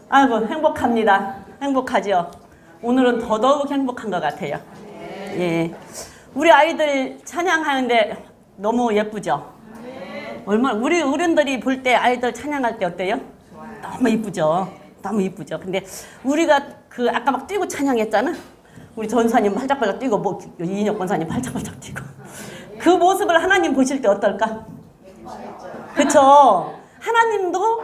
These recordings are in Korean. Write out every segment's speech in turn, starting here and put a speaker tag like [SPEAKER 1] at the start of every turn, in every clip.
[SPEAKER 1] 아이고, 행복합니다. 행복하죠? 오늘은 더더욱 행복한 것 같아요. 예. 우리 아이들 찬양하는데 너무 예쁘죠? 얼마나, 우리 어른들이 볼 때 아이들 찬양할 때 어때요? 너무 이쁘죠? 너무 이쁘죠? 근데 우리가 아까 막 뛰고 찬양했잖아? 우리 전사님 팔짝팔짝 뛰고, 이인혁 권사님 팔짝팔짝 뛰고. 그 모습을 하나님 보실 때 어떨까? 그쵸? 하나님도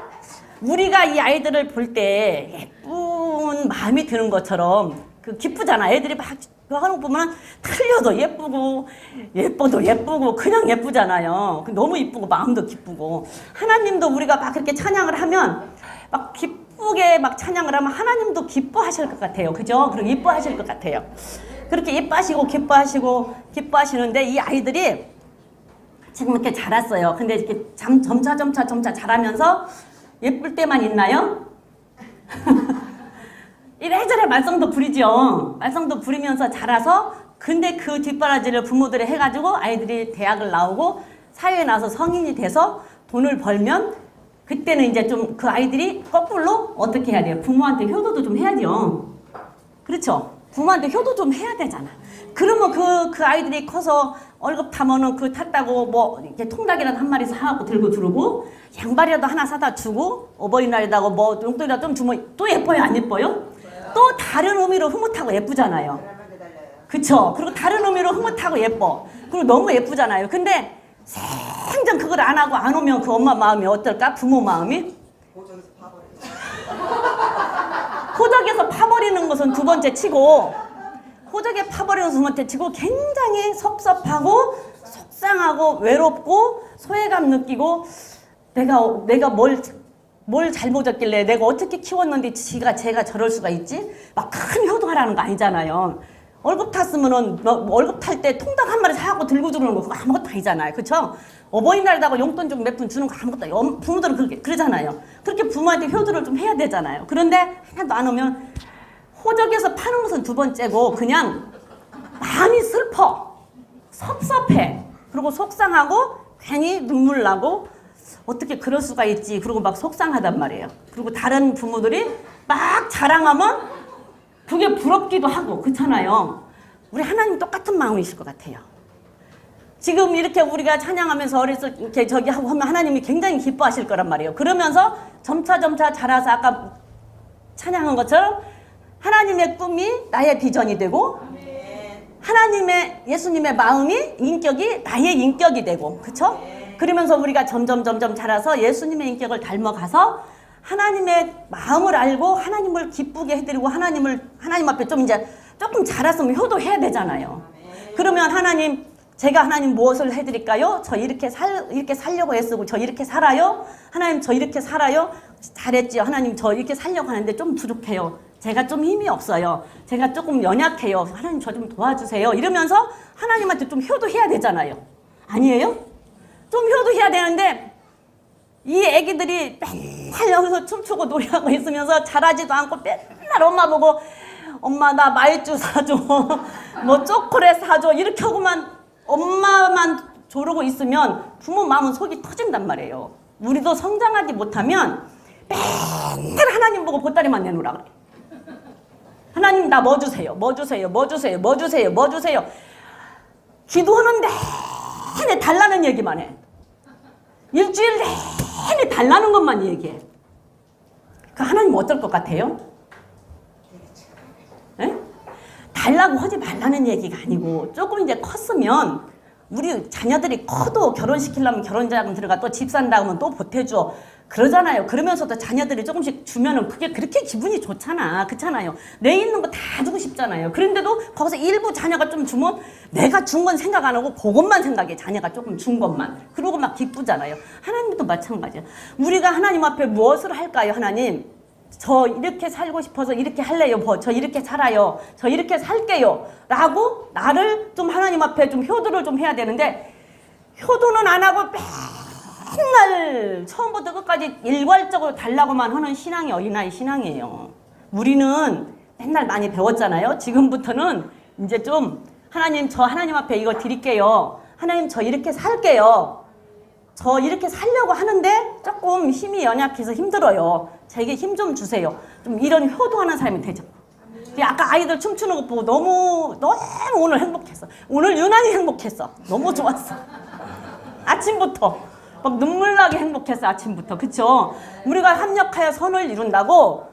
[SPEAKER 1] 우리가 이 아이들을 볼 때 예쁜 마음이 드는 것처럼 기쁘잖아. 애들이 막 하는 거 보면 틀려도 예쁘고 예뻐도 예쁘고 그냥 예쁘잖아요. 너무 이쁘고 마음도 기쁘고. 하나님도 우리가 막 그렇게 찬양을 하면 막 기쁘게 막 찬양을 하면 하나님도 기뻐하실 것 같아요. 그죠? 그리고 이뻐하실 것 같아요. 그렇게 이뻐하시고 기뻐하시는데 이 아이들이 지금 이렇게 자랐어요. 근데 이렇게 점차 자라면서 예쁠 때만 있나요? 이래저래 말썽도 부리죠. 말썽도 부리면서 자라서 근데 그 뒷바라지를 부모들이 해가지고 아이들이 대학을 나오고 사회에 나와서 성인이 돼서 돈을 벌면 그때는 이제 좀 그 아이들이 거꾸로 어떻게 해야 돼요? 부모한테 효도도 좀 해야죠. 그렇죠? 부모한테 효도 좀 해야 되잖아. 그러면 그 아이들이 커서 월급 타면은 탔다고 뭐 이렇게 통닭이라도 한 마리 사갖고 들고 들어오고 양발이라도 하나 사다 주고 어버이날이라고 뭐 용돈이라도 좀 주면 또 예뻐요? 안 예뻐요? 또 다른 의미로 흐뭇하고 예쁘잖아요. 그쵸? 그리고 다른 의미로 흐뭇하고 예뻐. 그리고 너무 예쁘잖아요. 근데 생전 그걸 안 하고 안 오면 그 엄마 마음이 어떨까? 부모 마음이? 호적에서 파버리는 것은 두 번째 치고 호적에 파버리는 것은 두 번째 치고 굉장히 섭섭하고 속상하고 외롭고 소외감 느끼고 내가 뭘 잘못했길래 내가 어떻게 키웠는데 제가 저럴 수가 있지? 막 큰 효도하라는 거 아니잖아요. 월급 탔으면은 월급 탈 때 통닭 한 마리 사갖고 들고 들어오는 거 그거 아무것도 아니잖아요. 그쵸? 어버이날에다가 용돈 좀 몇 푼 주는 거 아무것도 아니에요. 부모들은 그러잖아요. 그렇게 부모한테 효도를 좀 해야 되잖아요. 그런데 하나도 안 오면 호적에서 파는 것은 두 번째고 그냥 마음이 슬퍼, 섭섭해, 그리고 속상하고 괜히 눈물 나고 어떻게 그럴 수가 있지. 그리고 막 속상하단 말이에요. 그리고 다른 부모들이 막 자랑하면 그게 부럽기도 하고 그렇잖아요. 우리 하나님 똑같은 마음이실 것 같아요. 지금 이렇게 우리가 찬양하면서 어렸을 때 이렇게 저기 하고 하면 하나님이 굉장히 기뻐하실 거란 말이에요. 그러면서 점차 자라서 아까 찬양한 것처럼 하나님의 꿈이 나의 비전이 되고 하나님의 예수님의 마음이 인격이 나의 인격이 되고 그렇죠? 그러면서 우리가 점점 자라서 예수님의 인격을 닮아가서 하나님의 마음을 알고 하나님을 기쁘게 해드리고 하나님 앞에 좀 이제 조금 자랐으면 효도해야 되잖아요. 그러면 제가 하나님 무엇을 해드릴까요? 저 이렇게 살려고 애쓰고 저 이렇게 살아요? 하나님 저 이렇게 살아요? 잘했지요. 하나님 저 이렇게 살려고 하는데 좀 부족해요. 제가 좀 힘이 없어요. 제가 조금 연약해요. 하나님 저 좀 도와주세요. 이러면서 하나님한테 좀 효도해야 되잖아요. 아니에요? 좀 효도해야 되는데 이 애기들이 맨날 여기서 춤추고 노래하고 있으면서 잘하지도 않고 맨날 엄마 보고 엄마 나 마이쮸 사줘 뭐 초콜릿 사줘 이렇게 하고만 엄마만 조르고 있으면 부모 마음은 속이 터진단 말이에요. 우리도 성장하지 못하면 맨날 하나님 보고 보따리만 내놓으라 그래. 하나님 나 뭐 주세요. 기도하는데 내내 달라는 얘기만 해. 일주일 내내 달라는 것만 얘기해. 그 하나님 어떨 것 같아요? 에? 달라고 하지 말라는 얘기가 아니고 조금 이제 컸으면 우리 자녀들이 커도 결혼시키려면 결혼자금 들어가 또 집 산다 하면 또 보태줘. 그러잖아요. 그러면서도 자녀들이 조금씩 주면은 그게 그렇게 기분이 좋잖아. 그렇잖아요. 내 있는 거 다 주고 싶잖아요. 그런데도 거기서 일부 자녀가 좀 주면 내가 준 건 생각 안 하고 그것만 생각해. 자녀가 조금 준 것만. 그러고 막 기쁘잖아요. 하나님도 마찬가지야. 우리가 하나님 앞에 무엇을 할까요? 하나님 저 이렇게 살고 싶어서 이렇게 할래요. 저 이렇게 살아요. 저 이렇게 살게요. 라고 나를 좀 하나님 앞에 좀 효도를 좀 해야 되는데 효도는 안 하고 맨날 처음부터 끝까지 일괄적으로 달라고만 하는 신앙이 어린아이 신앙이에요. 우리는 맨날 많이 배웠잖아요. 지금부터는 이제 좀 하나님 저 하나님 앞에 이거 드릴게요. 하나님 저 이렇게 살게요. 저 이렇게 살려고 하는데 조금 힘이 연약해서 힘들어요. 제게 힘 좀 주세요. 좀 이런 효도하는 사람이 되죠. 아까 아이들 춤추는 거 보고 너무 오늘 행복했어. 오늘 유난히 행복했어. 너무 좋았어. 아침부터 막 눈물 나게 행복했어. 아침부터. 그쵸? 우리가 합력하여 선을 이룬다고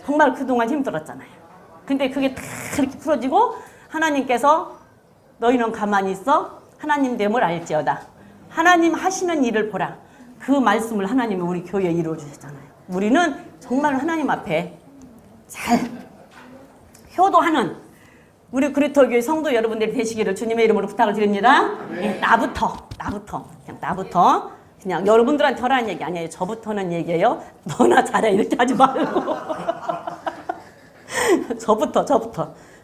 [SPEAKER 1] 정말 그동안 힘들었잖아요. 근데 그게 다 그렇게 풀어지고 하나님께서 너희는 가만히 있어. 하나님 됨을 알지어다. 하나님 하시는 일을 보라. 그 말씀을 하나님이 우리 교회에 이루어 주셨잖아요. 우리는 정말 하나님 앞에 잘 효도하는 우리 그리스도교회 성도 여러분들이 되시기를 주님의 이름으로 부탁을 드립니다. 네, 나부터 그냥 여러분들한테 하라는 얘기 아니에요. 저부터는 얘기예요. 너나 잘해 이렇게 하지 말고 저부터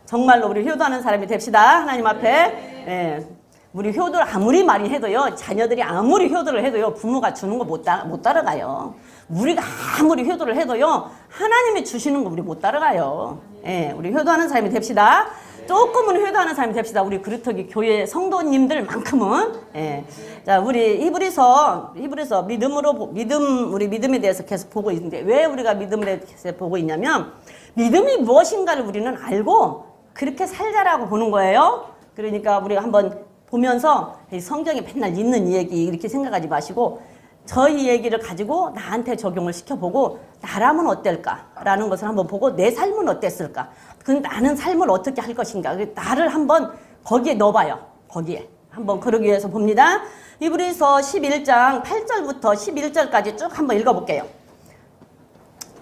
[SPEAKER 1] 정말로 우리 효도하는 사람이 됩시다. 하나님 앞에. 예, 우리 효도를 아무리 많이 해도요, 자녀들이 아무리 효도를 해도요, 부모가 주는 거 못 따라가요. 우리가 아무리 효도를 해도요, 하나님이 주시는 거 우리 못 따라가요. 예, 우리 효도하는 사람이 됩시다. 조금은 효도하는 사람이 됩시다. 우리 그리스도교 교회 성도님들만큼은. 예. 자, 우리 히브리서 우리 믿음에 대해서 계속 보고 있는데, 왜 우리가 믿음에 대해서 보고 있냐면, 믿음이 무엇인가를 우리는 알고 그렇게 살자라고 보는 거예요. 그러니까 우리가 한번 보면서 성경에 맨날 있는 얘기 이렇게 생각하지 마시고 저희 얘기를 가지고 나한테 적용을 시켜보고 나라면 어떨까라는 것을 한번 보고 내 삶은 어땠을까? 그럼 나는 삶을 어떻게 할 것인가? 나를 한번 거기에 넣어봐요. 거기에. 한번 그러기 위해서 봅니다. 히브리서 11장 8절부터 11절까지 쭉 한번 읽어볼게요.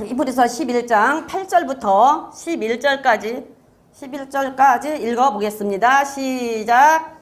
[SPEAKER 1] 히브리서 11장 8절부터 11절까지 읽어보겠습니다. 시작.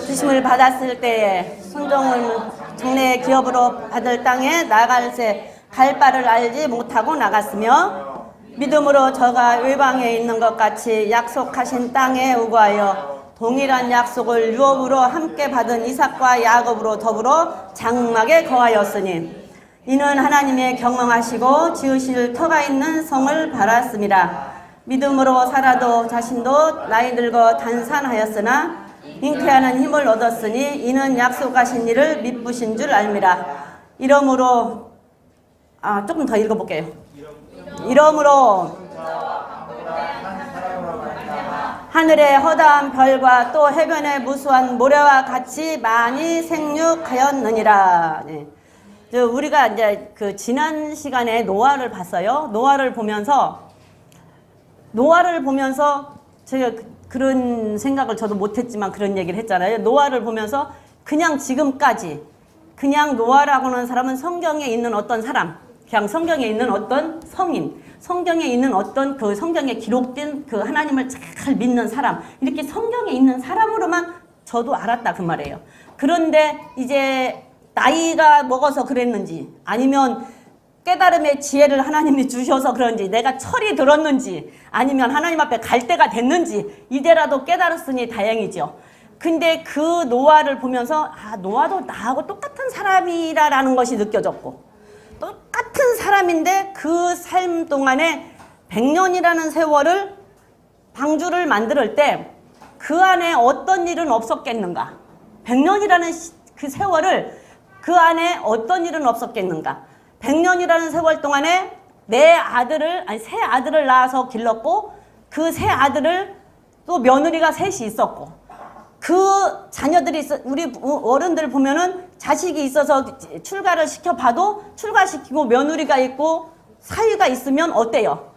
[SPEAKER 1] 주심을 받았을 때에 순종을 장래의 기업으로 받을 땅에 나갈새 갈 바를 알지 못하고 나갔으며 믿음으로 저가 외방에 있는 것 같이 약속하신 땅에 우거하여 동일한 약속을 유업으로 함께 받은 이삭과 야곱으로 더불어 장막에 거하였으니 이는 하나님의 경영하시고 지으실 터가 있는 성을 바랐습니다. 믿음으로 살아도 자신도 나이 들고 단산하였으나 잉태하는 힘을 얻었으니 이는 약속하신 일을 미쁘신 줄 알미라. 이러므로 조금 더 읽어볼게요. 이러므로 하늘의 허다한 별과 또 해변의 무수한 모래와 같이 많이 생육하였느니라. 네. 우리가 이제 그 지난 시간에 노아를 봤어요. 노아를 보면서 제가 그런 생각을 저도 못했지만 그런 얘기를 했잖아요. 노아를 보면서 그냥 지금까지 그냥 노아라고 하는 사람은 성경에 있는 어떤 사람, 그냥 성경에 있는 어떤 성인, 성경에 있는 어떤 그 성경에 기록된 그 하나님을 잘 믿는 사람, 이렇게 성경에 있는 사람으로만 저도 알았다 그 말이에요. 그런데 이제 나이가 먹어서 그랬는지 아니면 깨달음의 지혜를 하나님이 주셔서 그런지 내가 철이 들었는지 아니면 하나님 앞에 갈 때가 됐는지 이제라도 깨달았으니 다행이죠. 근데 그 노아를 보면서 노아도 나하고 똑같은 사람이라는 것이 느껴졌고 똑같은 사람인데 그 삶 동안에 100년이라는 세월을 방주를 만들 때 그 안에 어떤 일은 없었겠는가? 100년이라는 그 세월을 그 안에 어떤 일은 없었겠는가? 100년이라는 세월 동안에 세 아들을 낳아서 길렀고 그 세 아들을 또 며느리가 셋이 있었고 그 자녀들이 우리 어른들 보면은 자식이 있어서 출가를 시켜봐도 출가시키고 며느리가 있고 사위가 있으면 어때요?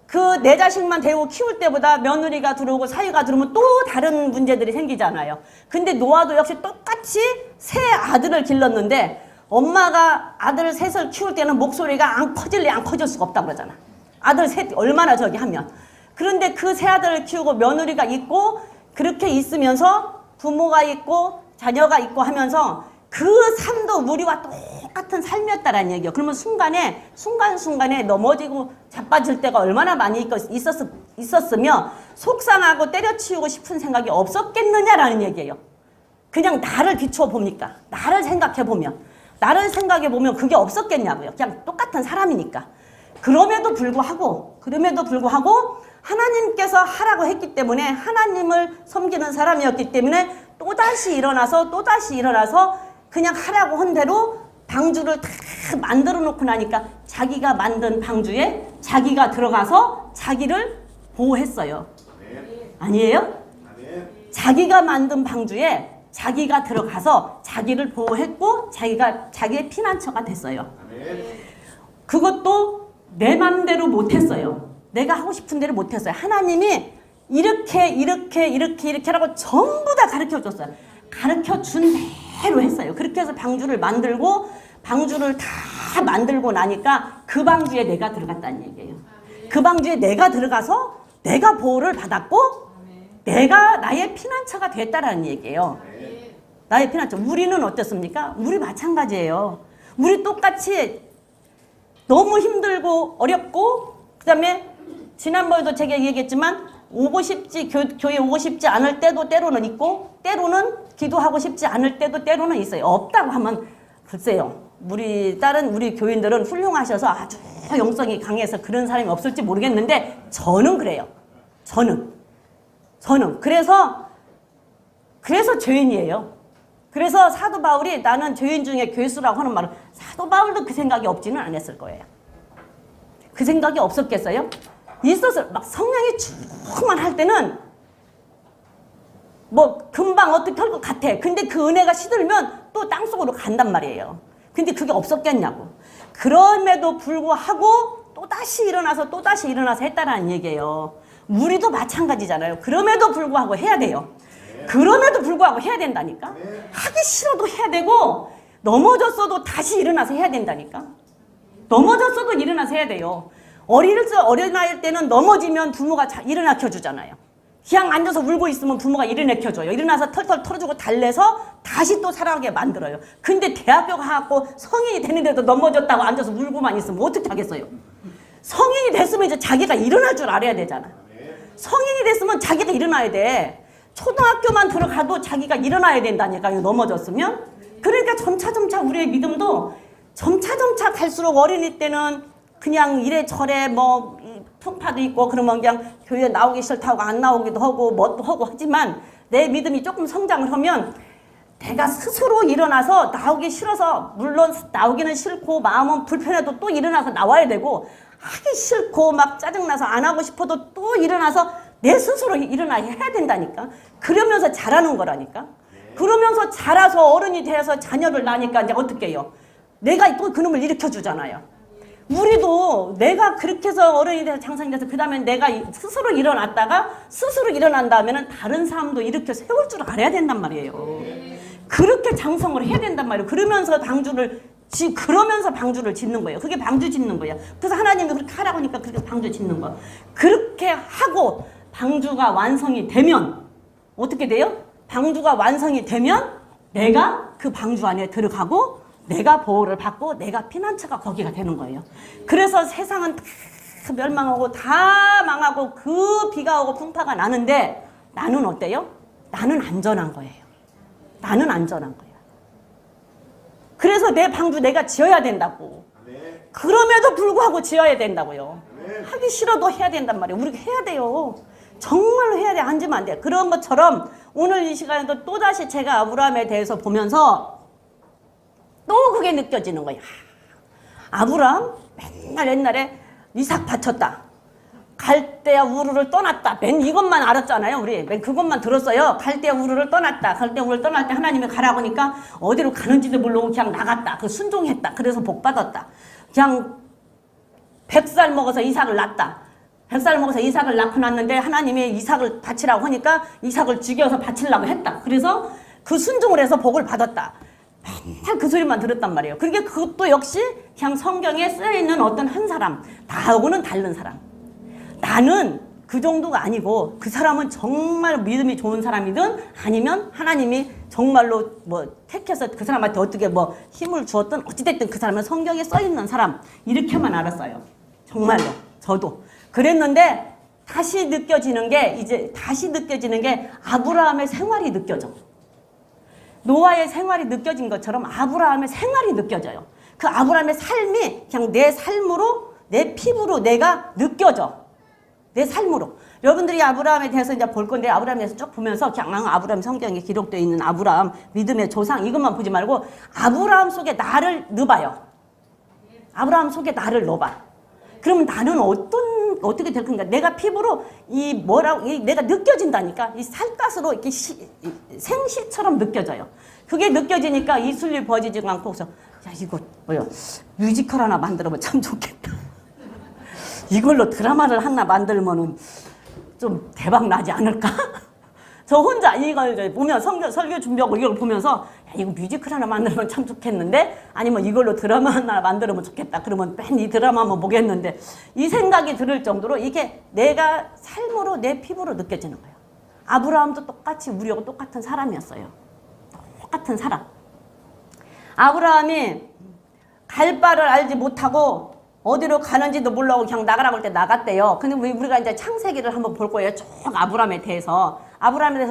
[SPEAKER 1] 그 내 자식만 데리고 키울 때보다 며느리가 들어오고 사위가 들어오면 또 다른 문제들이 생기잖아요. 근데 노아도 역시 똑같이 세 아들을 길렀는데 엄마가 아들 셋을 키울 때는 목소리가 안 커질 수가 없다고 그러잖아. 아들 셋 얼마나 저기 하면. 그런데 그 세 아들을 키우고 며느리가 있고 그렇게 있으면서 부모가 있고 자녀가 있고 하면서 그 삶도 우리와 똑같은 삶이었다라는 얘기예요. 그러면 순간순간에 넘어지고 자빠질 때가 얼마나 많이 있었으며 속상하고 때려치우고 싶은 생각이 없었겠느냐라는 얘기예요. 그냥 나를 비추어 봅니까? 나를 생각해 보면 그게 없었겠냐고요. 그냥 똑같은 사람이니까. 그럼에도 불구하고 하나님께서 하라고 했기 때문에 하나님을 섬기는 사람이었기 때문에 또다시 일어나서 그냥 하라고 한 대로 방주를 다 만들어 놓고 나니까 자기가 만든 방주에 자기가 들어가서 자기를 보호했어요. 아니에요? 자기가 만든 방주에 자기가 들어가서 자기를 보호했고 자기의 피난처가 됐어요. 그것도 내 맘대로 못했어요. 내가 하고 싶은 대로 못했어요. 하나님이 이렇게 하라고 전부 다 가르쳐줬어요. 가르쳐준 대로 했어요. 그렇게 해서 방주를 다 만들고 나니까 그 방주에 내가 들어갔다는 얘기예요. 그 방주에 내가 들어가서 내가 보호를 받았고 내가 나의 피난처가 됐다라는 얘기예요. 나의 피난처. 우리는 어떻습니까? 우리 마찬가지예요. 우리 똑같이 너무 힘들고 어렵고 그다음에 지난번에도 제가 얘기했지만 교회 오고 싶지 않을 때도 때로는 있고 때로는 기도하고 싶지 않을 때도 때로는 있어요. 없다고 하면 글쎄요. 우리 교인들은 훌륭하셔서 아주 영성이 강해서 그런 사람이 없을지 모르겠는데 저는 그래요. 저는 그래서 죄인이에요. 그래서 사도 바울이 나는 죄인 중에 괴수라고 하는 말은 사도 바울도 그 생각이 없지는 않았을 거예요. 그 생각이 없었겠어요? 있었을 막 성령이 충만할 때는 뭐 금방 어떻게 할 것 같아. 근데 그 은혜가 시들면 또 땅속으로 간단 말이에요. 근데 그게 없었겠냐고. 그럼에도 불구하고 또다시 일어나서 했다라는 얘기예요. 우리도 마찬가지잖아요. 그럼에도 불구하고 해야 돼요. 그럼에도 불구하고 해야 된다니까. 하기 싫어도 해야 되고 넘어졌어도 다시 일어나서 해야 된다니까. 넘어졌어도 일어나서 해야 돼요. 어린아이일 때는 넘어지면 부모가 일어나켜 주잖아요. 그냥 앉아서 울고 있으면 부모가 일어나켜 줘요. 일어나서 털털 털어주고 달래서 다시 또 살아가게 만들어요. 근데 대학교 가고 성인이 되는데도 넘어졌다고 앉아서 울고만 있으면 어떻게 하겠어요? 성인이 됐으면 이제 자기가 일어날 줄 알아야 되잖아. 성인이 됐으면 자기가 일어나야 돼. 초등학교만 들어가도 자기가 일어나야 된다니까요. 넘어졌으면. 그러니까 점차 우리의 믿음도 점차 갈수록 어린이 때는 그냥 이래저래 뭐 풍파도 있고 그러면 그냥 교회 나오기 싫다고 안 나오기도 하고 뭣도 하고 하지만 내 믿음이 조금 성장을 하면 내가 스스로 일어나서 나오기 싫어서 물론 나오기는 싫고 마음은 불편해도 또 일어나서 나와야 되고 하기 싫고 막 짜증나서 안 하고 싶어도 또 일어나서 내 스스로 일어나야 해야 된다니까. 그러면서 자라는 거라니까. 그러면서 자라서 어른이 돼서 자녀를 낳으니까 이제 어떻게 해요? 내가 또 그놈을 일으켜 주잖아요. 우리도 내가 그렇게 해서 어른이 돼서 장성이 돼서 그 다음에 내가 스스로 일어난 다음에는 다른 사람도 일으켜 세울 줄 알아야 된단 말이에요. 그렇게 장성을 해야 된단 말이에요. 그러면서 방주를 짓는 거예요. 그게 방주 짓는 거예요. 그래서 하나님이 그렇게 하라고 하니까 그렇게 방주 짓는 거예요. 그렇게 하고 방주가 완성이 되면 어떻게 돼요? 방주가 완성이 되면 내가 그 방주 안에 들어가고 내가 보호를 받고 내가 피난처가 거기가 되는 거예요. 그래서 세상은 다 멸망하고 다 망하고 그 비가 오고 풍파가 나는데 나는 어때요? 나는 안전한 거예요. 나는 안전한 거예요. 그래서 내 방주 내가 지어야 된다고. 그럼에도 불구하고 지어야 된다고요. 하기 싫어도 해야 된단 말이에요. 우리가 해야 돼요. 정말로 해야 돼. 앉으면 안 돼. 그런 것처럼 오늘 이 시간에도 또다시 제가 아브라함에 대해서 보면서 또 그게 느껴지는 거야. 아브라함 맨날 옛날에 이삭 바쳤다. 갈대아 우르를 떠났다. 맨 이것만 알았잖아요. 우리 맨 그것만 들었어요. 갈대아 우르를 떠났다. 갈대아 우르를 떠날 때 하나님이 가라고 하니까 어디로 가는지도 모르고 그냥 나갔다. 그 순종했다. 그래서 복 받았다. 그냥 100살 먹어서 이삭을 낳았다. 100살 먹어서 이삭을 낳고 났는데 하나님이 이삭을 바치라고 하니까 이삭을 죽여서 바치려고 했다. 그래서 그 순종을 해서 복을 받았다. 맨날 그 소리만 들었단 말이에요. 그러니까 그것도 역시 그냥 성경에 쓰여있는 어떤 한 사람, 나하고는 다른 사람. 나는 그 정도가 아니고 그 사람은 정말 믿음이 좋은 사람이든 아니면 하나님이 정말로 뭐 택해서 그 사람한테 어떻게 뭐 힘을 주었든 어찌됐든 그 사람은 성경에 써있는 사람 이렇게만 알았어요. 정말로 저도 그랬는데 다시 느껴지는 게 아브라함의 생활이 느껴져. 노아의 생활이 느껴진 것처럼 아브라함의 생활이 느껴져요. 그 아브라함의 삶이 그냥 내 삶으로 내 피부로 내가 느껴져. 내 삶으로. 여러분들이 아브라함에 대해서 이제 볼 건데 아브라함에 대해서 쭉 보면서 그냥 아브라함 성경에 기록되어 있는 아브라함 믿음의 조상 이것만 보지 말고 아브라함 속에 나를 넣어봐요. 아브라함 속에 나를 넣어봐. 그러면 나는 어떻게 될 건가? 내가 피부로 내가 느껴진다니까. 이 살갗으로 이렇게 생시처럼 느껴져요. 그게 느껴지니까 이슬리 버지지 않고 그래서 야 이거 뮤지컬 하나 만들어보면 참 좋겠다. 이걸로 드라마를 하나 만들면은 좀 대박 나지 않을까? 저 혼자 이걸 보면 설교 준비하고 이걸 보면서 야, 이거 뮤지컬 하나 만들면 참 좋겠는데 아니면 이걸로 드라마 하나 만들면 좋겠다. 그러면 맨 이 드라마만 보겠는데 이 생각이 들을 정도로 이게 내가 삶으로 내 피부로 느껴지는 거예요. 아브라함도 똑같이 우리하고 똑같은 사람이었어요. 똑같은 사람. 아브라함이 갈 바를 알지 못하고 어디로 가는지도 몰라고 그냥 나가라고 할 때 나갔대요. 근데 우리가 이제 창세기를 한번 볼 거예요. 쭉 아브라함에 대해서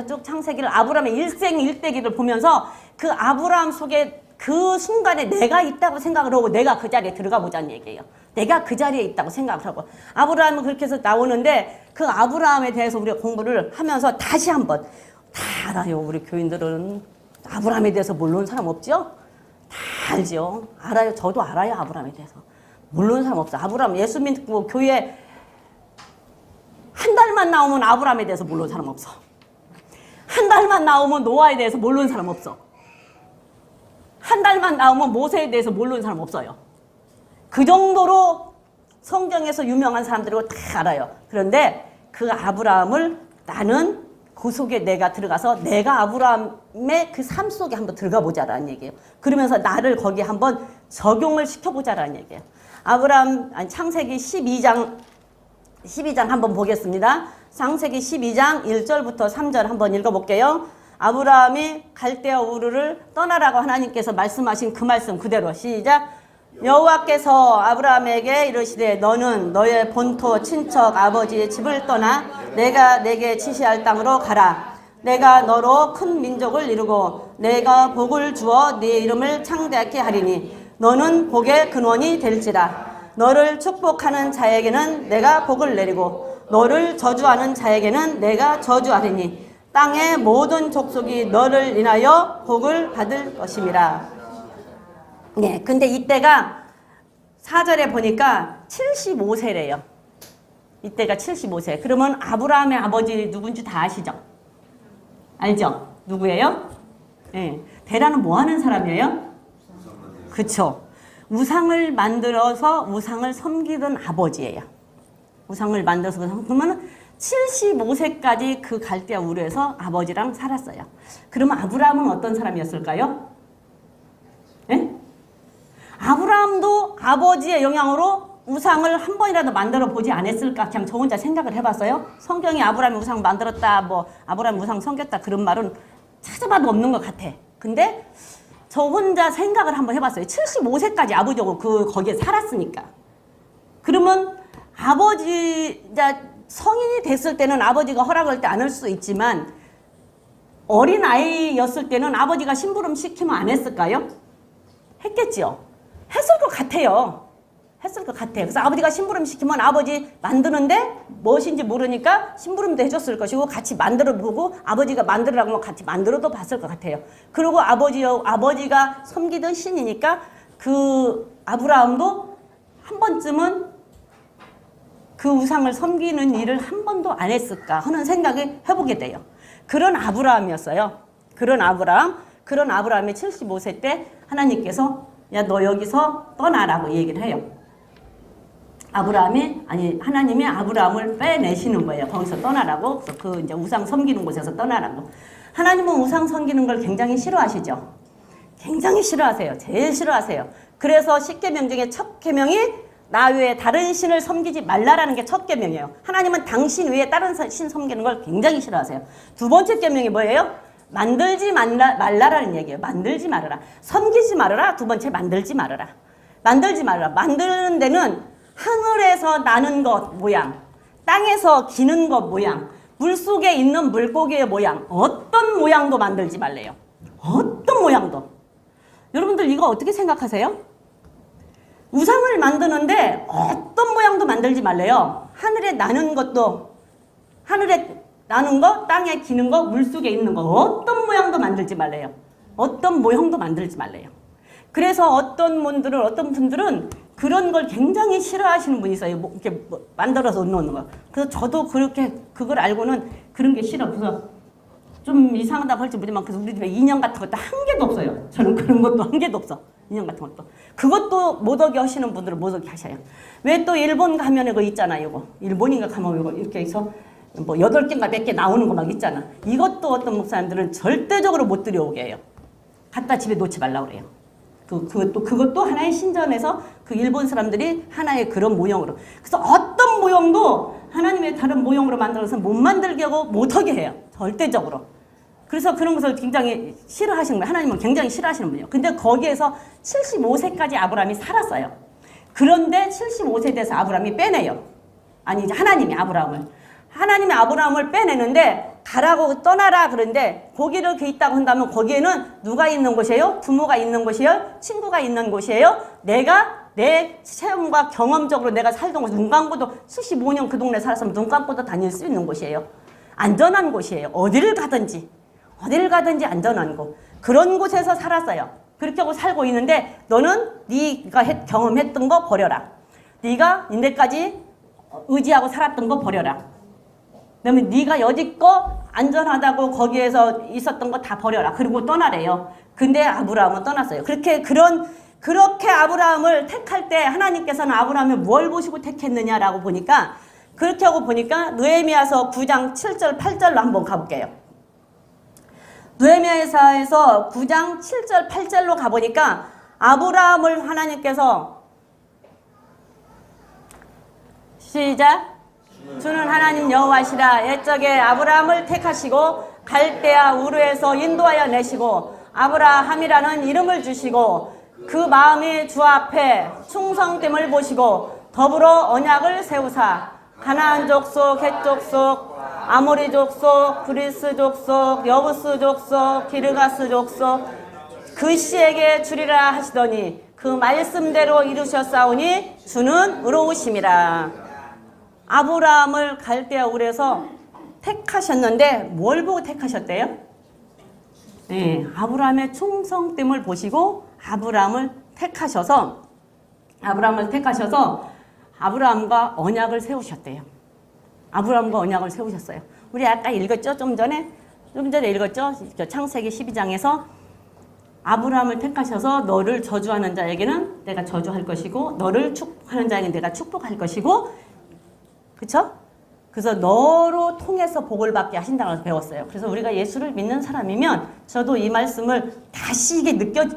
[SPEAKER 1] 쭉 창세기를 아브라함의 일생일대기를 보면서 그 아브라함 속에 그 순간에 내가 있다고 생각을 하고 내가 그 자리에 들어가 보자는 얘기예요. 내가 그 자리에 있다고 생각을 하고 아브라함은 그렇게 해서 나오는데 그 아브라함에 대해서 우리가 공부를 하면서 다시 한번 다 알아요. 우리 교인들은 아브라함에 대해서 모르는 사람 없죠? 다 알죠. 알아요. 저도 알아요. 아브라함에 대해서. 모르는 사람 없어. 아브라함 예수 믿고 교회 한 달만 나오면 아브라함에 대해서 모르는 사람 없어. 한 달만 나오면 노아에 대해서 모르는 사람 없어. 한 달만 나오면 모세에 대해서 모르는 사람 없어요. 그 정도로 성경에서 유명한 사람들이고 다 알아요. 그런데 그 아브라함을 나는 그 속에 내가 들어가서 내가 아브라함의 그 삶 속에 한번 들어가 보자라는 얘기예요. 그러면서 나를 거기에 한번 적용을 시켜보자라는 얘기예요. 창세기 12장 한번 보겠습니다. 창세기 12장 1절부터 3절 한번 읽어볼게요. 아브라함이 갈대아 우르를 떠나라고 하나님께서 말씀하신 그 말씀 그대로 시작. 여호와께서 아브라함에게 이르시되 너는 너의 본토 친척 아버지의 집을 떠나 내가 내게 지시할 땅으로 가라. 내가 너로 큰 민족을 이루고 내가 복을 주어 네 이름을 창대하게 하리니 너는 복의 근원이 될지라. 너를 축복하는 자에게는 내가 복을 내리고 너를 저주하는 자에게는 내가 저주하리니 땅의 모든 족속이 너를 인하여 복을 받을 것임이라. 네, 근데 이때가 4절에 보니까 75세래요. 이때가 75세. 그러면 아브라함의 아버지 누군지 다 아시죠? 알죠? 누구예요? 네. 테라는 뭐 하는 사람이에요? 그쵸. 우상을 만들어서 우상을 섬기던 아버지예요. 우상을 만들어서 그러면 75세까지 그 갈대아 우르에서 아버지랑 살았어요. 그러면 아브라함은 어떤 사람이었을까요? 예? 아브라함도 아버지의 영향으로 우상을 한 번이라도 만들어 보지 않았을까? 그냥 저 혼자 생각을 해봤어요. 성경이 아브라함이 우상 만들었다, 아브라함이 우상 섬겼다 그런 말은 찾아봐도 없는 것 같아. 근데 저 혼자 생각을 한번 해봤어요. 75세까지 아버지하고 거기에 살았으니까. 그러면 성인이 됐을 때는 아버지가 허락할 때 안 할 수 있지만 어린 아이였을 때는 아버지가 심부름 시키면 안 했을까요? 했겠지요. 했을 것 같아요. 했을 것 같아요. 그래서 아버지가 심부름 시키면 아버지 만드는데 무엇인지 모르니까 심부름도 해줬을 것이고 같이 만들어보고 아버지가 만들으라고 하면 같이 만들어도 봤을 것 같아요. 그리고 아버지가 섬기던 신이니까 그 아브라함도 한 번쯤은 그 우상을 섬기는 일을 한 번도 안 했을까 하는 생각을 해보게 돼요. 그런 아브라함이었어요. 그런 아브라함이 75세 때 하나님께서 야, 너 여기서 떠나라고 얘기를 해요. 하나님이 아브라함을 빼내시는 거예요. 거기서 떠나라고. 그래서 이제 우상 섬기는 곳에서 떠나라고. 하나님은 우상 섬기는 걸 굉장히 싫어하시죠. 굉장히 싫어하세요. 제일 싫어하세요. 그래서 10계명 중에 첫 계명이 나 외에 다른 신을 섬기지 말라라는 게 첫 계명이에요. 하나님은 당신 외에 다른 신 섬기는 걸 굉장히 싫어하세요. 두 번째 계명이 뭐예요? 만들지 말라라는 얘기예요. 만들지 말아라. 섬기지 말아라. 두 번째 만들지 말아라. 만들지 말아라. 만드는 데는 하늘에서 나는 것 모양, 땅에서 기는 것 모양, 물속에 있는 물고기의 모양, 어떤 모양도 만들지 말래요. 어떤 모양도. 여러분들 이거 어떻게 생각하세요? 우상을 만드는데 어떤 모양도 만들지 말래요. 하늘에 하늘에 나는 것도, 하늘에 나는 거, 땅에 기는 거, 물속에 있는 거 어떤 모양도 만들지 말래요. 어떤 모형도 만들지 말래요. 그래서 어떤 분들은 그런 걸 굉장히 싫어하시는 분이 있어요. 뭐 이렇게 뭐 만들어서 놓는 거. 그래서 저도 그렇게 그걸 알고는 그런 게 싫어. 그래서 좀 이상하다고 할지 모르지만 그래서 우리 집에 인형 같은 것도 한 개도 없어요. 저는 그런 것도 한 개도 없어. 인형 같은 것도. 그것도 못 오게 하시는 분들은 못 오게 하셔요. 왜 또 일본 가면 이거 있잖아요. 이거. 일본인가 가면 이거 이렇게 해서 뭐 8개인가 몇 개 나오는 거 막 있잖아. 이것도 어떤 목사님들은 절대적으로 못 들여오게 해요. 갖다 집에 놓지 말라고 그래요. 그것도 하나의 신전에서 그 일본 사람들이 하나의 그런 모형으로. 그래서 어떤 모형도 하나님의 다른 모형으로 만들어서 못 만들게 하고 못하게 해요. 절대적으로. 그래서 그런 것을 굉장히 싫어하시는 거예요. 하나님은 굉장히 싫어하시는 분이에요. 근데 거기에서 75세까지 아브라함이 살았어요. 그런데 75세 돼서 아브라함이 빼내요. 아니 이제 하나님이 아브라함을 빼내는데 가라고 떠나라 그런데 거기를 이렇게 있다고 한다면 거기에는 누가 있는 곳이에요? 부모가 있는 곳이에요? 친구가 있는 곳이에요? 내가 내 체험과 경험적으로 내가 살던 곳, 눈 감고도 75년 그 동네 살았으면 눈 감고도 다닐 수 있는 곳이에요. 안전한 곳이에요. 어디를 가든지 안전한 곳. 그런 곳에서 살았어요. 그렇게 하고 살고 있는데 너는 네가 경험했던 거 버려라. 네가 인데까지 의지하고 살았던 거 버려라. 그러면 네가 여지껏 안전하다고 거기에서 있었던 거 다 버려라. 그리고 떠나래요. 근데 아브라함은 떠났어요. 그렇게 아브라함을 택할 때 하나님께서는 아브라함을 뭘 보시고 택했느냐라고 보니까 그렇게 하고 보니까 느헤미야서 9장 7절 8절로 한번 가볼게요. 느헤미야서에서 9장 7절 8절로 가보니까 아브라함을 하나님께서 시작 주는 하나님 여호와시라 옛적에 아브라함을 택하시고 갈대아 우르에서 인도하여 내시고 아브라함이라는 이름을 주시고 그 마음이 주 앞에 충성됨을 보시고 더불어 언약을 세우사 가나안 족속, 헷 족속, 아모리 족속, 브리스 족속, 여부스 족속, 기르가스 족속 그 씨에게 주리라 하시더니 그 말씀대로 이루셨사오니 주는 의로우심이라. 아브라함을 갈대아 우르에서 택하셨는데 뭘 보고 택하셨대요? 네, 아브라함의 충성됨을 보시고 아브라함을 택하셔서 아브라함과 언약을 세우셨대요. 아브라함과 언약을 세우셨어요. 우리 아까 읽었죠? 좀 전에 읽었죠? 창세기 12장에서 아브라함을 택하셔서 너를 저주하는 자에게는 내가 저주할 것이고 너를 축복하는 자에게는 내가 축복할 것이고 그쵸? 그래서 너로 통해서 복을 받게 하신다고 배웠어요. 그래서 우리가 예수를 믿는 사람이면 저도 이 말씀을 다시